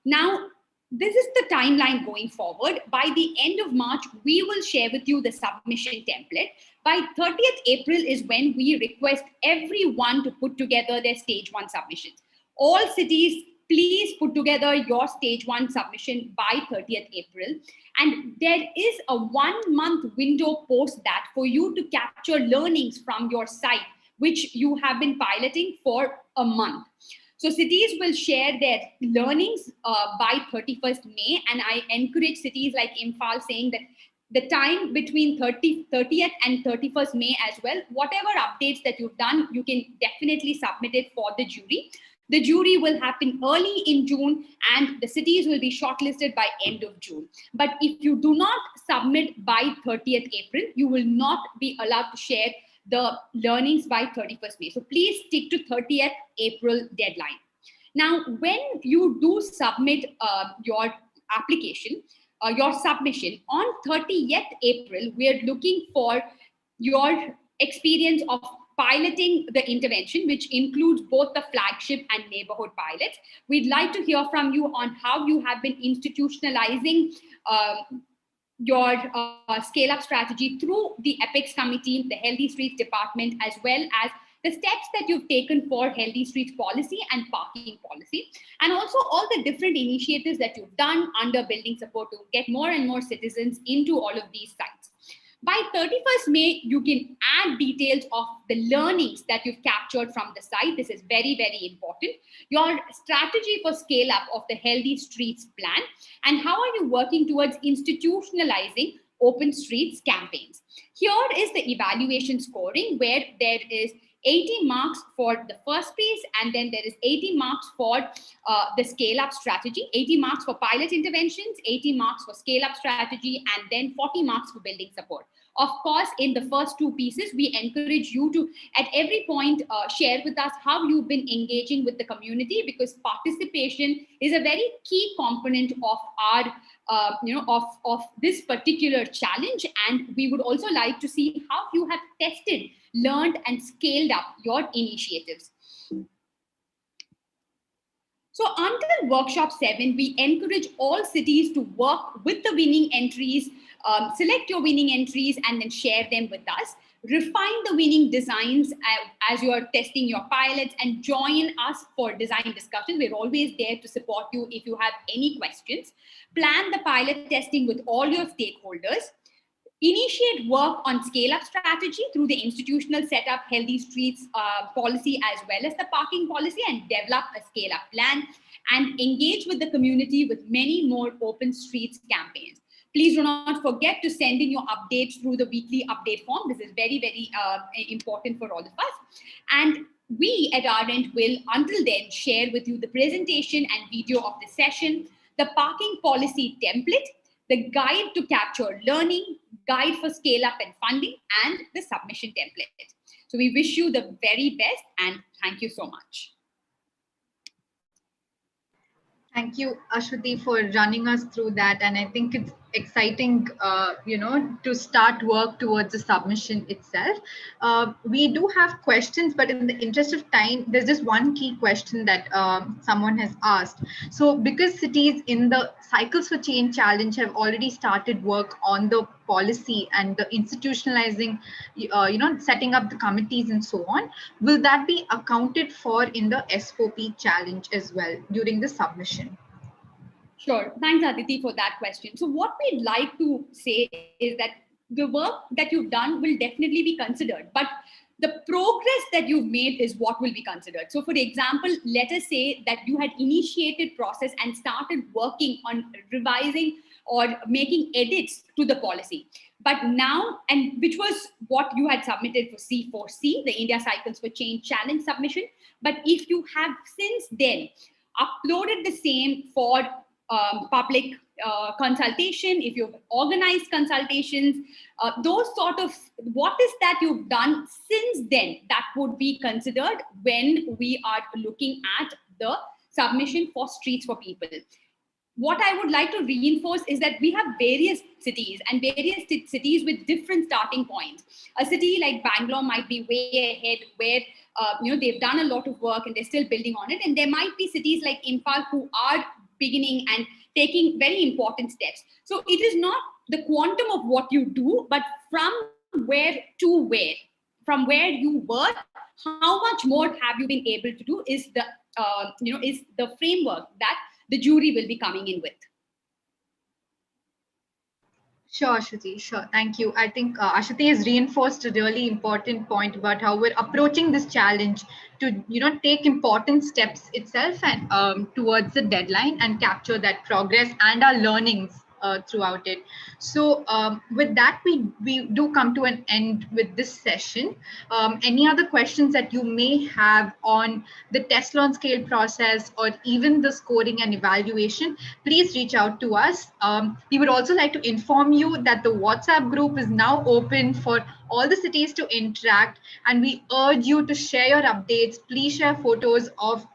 [SPEAKER 3] Now, this is the timeline going forward. By the end of March, we will share with you the submission template. By 30th April is when we request everyone to put together their stage 1 submissions. All cities, please put together your stage 1 submission by 30th April. And there is a 1-month window post that for you to capture learnings from your site, which you have been piloting for a month. So cities will share their learnings by 31st May. And I encourage cities like Imphal, saying that the time between 30th and 31st May as well, whatever updates that you've done, you can definitely submit it for the jury. The jury will happen early in June, and the cities will be shortlisted by end of June. But if you do not submit by 30th April, you will not be allowed to share the learnings by 31st May. So please stick to 30th April deadline. Now, when you do submit your application, your submission on 30th April, we are looking for your experience of piloting the intervention, which includes both the flagship and neighborhood pilots. We'd like to hear from you on how you have been institutionalizing your scale-up strategy through the EPICS committee, the Healthy Streets Department, as well as the steps that you've taken for Healthy Streets policy and parking policy, and also all the different initiatives that you've done under building support to get more and more citizens into all of these sites. By 31st May, you can add details of the learnings that you've captured from the site. This is very, very important. Your strategy for scale up of the Healthy Streets plan, and how are you working towards institutionalizing open streets campaigns. Here is the evaluation scoring, where there is 80 marks for the first piece, and then there is 80 marks for the scale-up strategy, 80 marks for pilot interventions, 80 marks for scale-up strategy, and then 40 marks for building support. Of course, in the first two pieces, we encourage you to, at every point, share with us how you've been engaging with the community, because participation is a very key component of our of this particular challenge. And we would also like to see how you have tested, learned, and scaled up your initiatives. So until workshop 7, we encourage all cities to work with the winning entries, select your winning entries, and then share them with us. Refine the winning designs as you are testing your pilots, and join us for design discussions. We're always there to support you if you have any questions. Plan the pilot testing with all your stakeholders. Initiate work on scale-up strategy through the institutional setup, Healthy Streets policy, as well as the parking policy, and develop a scale-up plan, and engage with the community with many more open streets campaigns. Please do not forget to send in your updates through the weekly update form. This is very, very important for all of us. And We at our end will, until then, share with you the presentation and video of the session, the parking policy template, the guide to capture learning, guide for scale up and funding, and the submission template. So we wish you the very best and thank you so much.
[SPEAKER 1] Thank you, Ashwati, for running us through that. And I think it's exciting, to start work towards the submission itself. We do have questions, but in the interest of time, there's just one key question that someone has asked. So because cities in the Cycles for Change Challenge have already started work on the policy and the institutionalizing, setting up the committees and so on, will that be accounted for in the SOP challenge as well during the submission?
[SPEAKER 3] Sure. Thanks, Aditi, for that question. So what we'd like to say is that the work that you've done will definitely be considered, but the progress that you've made is what will be considered. So for example, let us say that you had initiated process and started working on revising or making edits to the policy. But now, and which was what you had submitted for C4C, the India Cycles for Change Challenge submission. But if you have since then uploaded the same for public consultation, if you've organized consultations, those sort of, what is that you've done since then, that would be considered when we are looking at the submission for Streets for People. What I would like to reinforce is that we have various cities and various cities with different starting points. A city like Bangalore might be way ahead where they've done a lot of work and they're still building on it. And there might be cities like Imphal who are beginning and taking very important steps. So it is not the quantum of what you do, but from where to where, from where you were, how much more have you been able to do is the is the framework that the jury will be coming in with.
[SPEAKER 1] Sure, Ashwati. Sure. Thank you. I think Ashwati has reinforced a really important point about how we're approaching this challenge to, take important steps itself and towards the deadline and capture that progress and our learnings throughout it. So with that, we do come to an end with this session. Any other questions that you may have on the test learn scale process or even the scoring and evaluation, please reach out to us. We would also like to inform you that the WhatsApp group is now open for all the cities to interact, and we urge you to share your updates. Please share photos of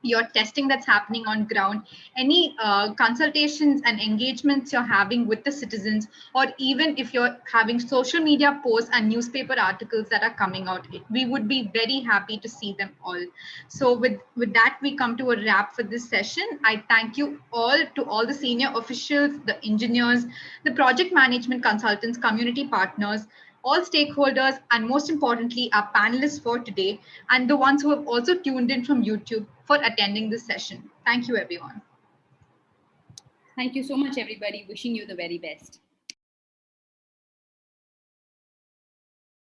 [SPEAKER 1] your testing that's happening on ground, any consultations and engagements you're having with the citizens, or even if you're having social media posts and newspaper articles that are coming out, we would be very happy to see them all. So with that, we come to a wrap for this session. I thank you all, to all the senior officials, the engineers, the project management consultants, community partners, all stakeholders, and most importantly, our panelists for today, and the ones who have also tuned in from YouTube for attending this session. Thank you, everyone.
[SPEAKER 3] Thank you so much, everybody. Wishing you the very best.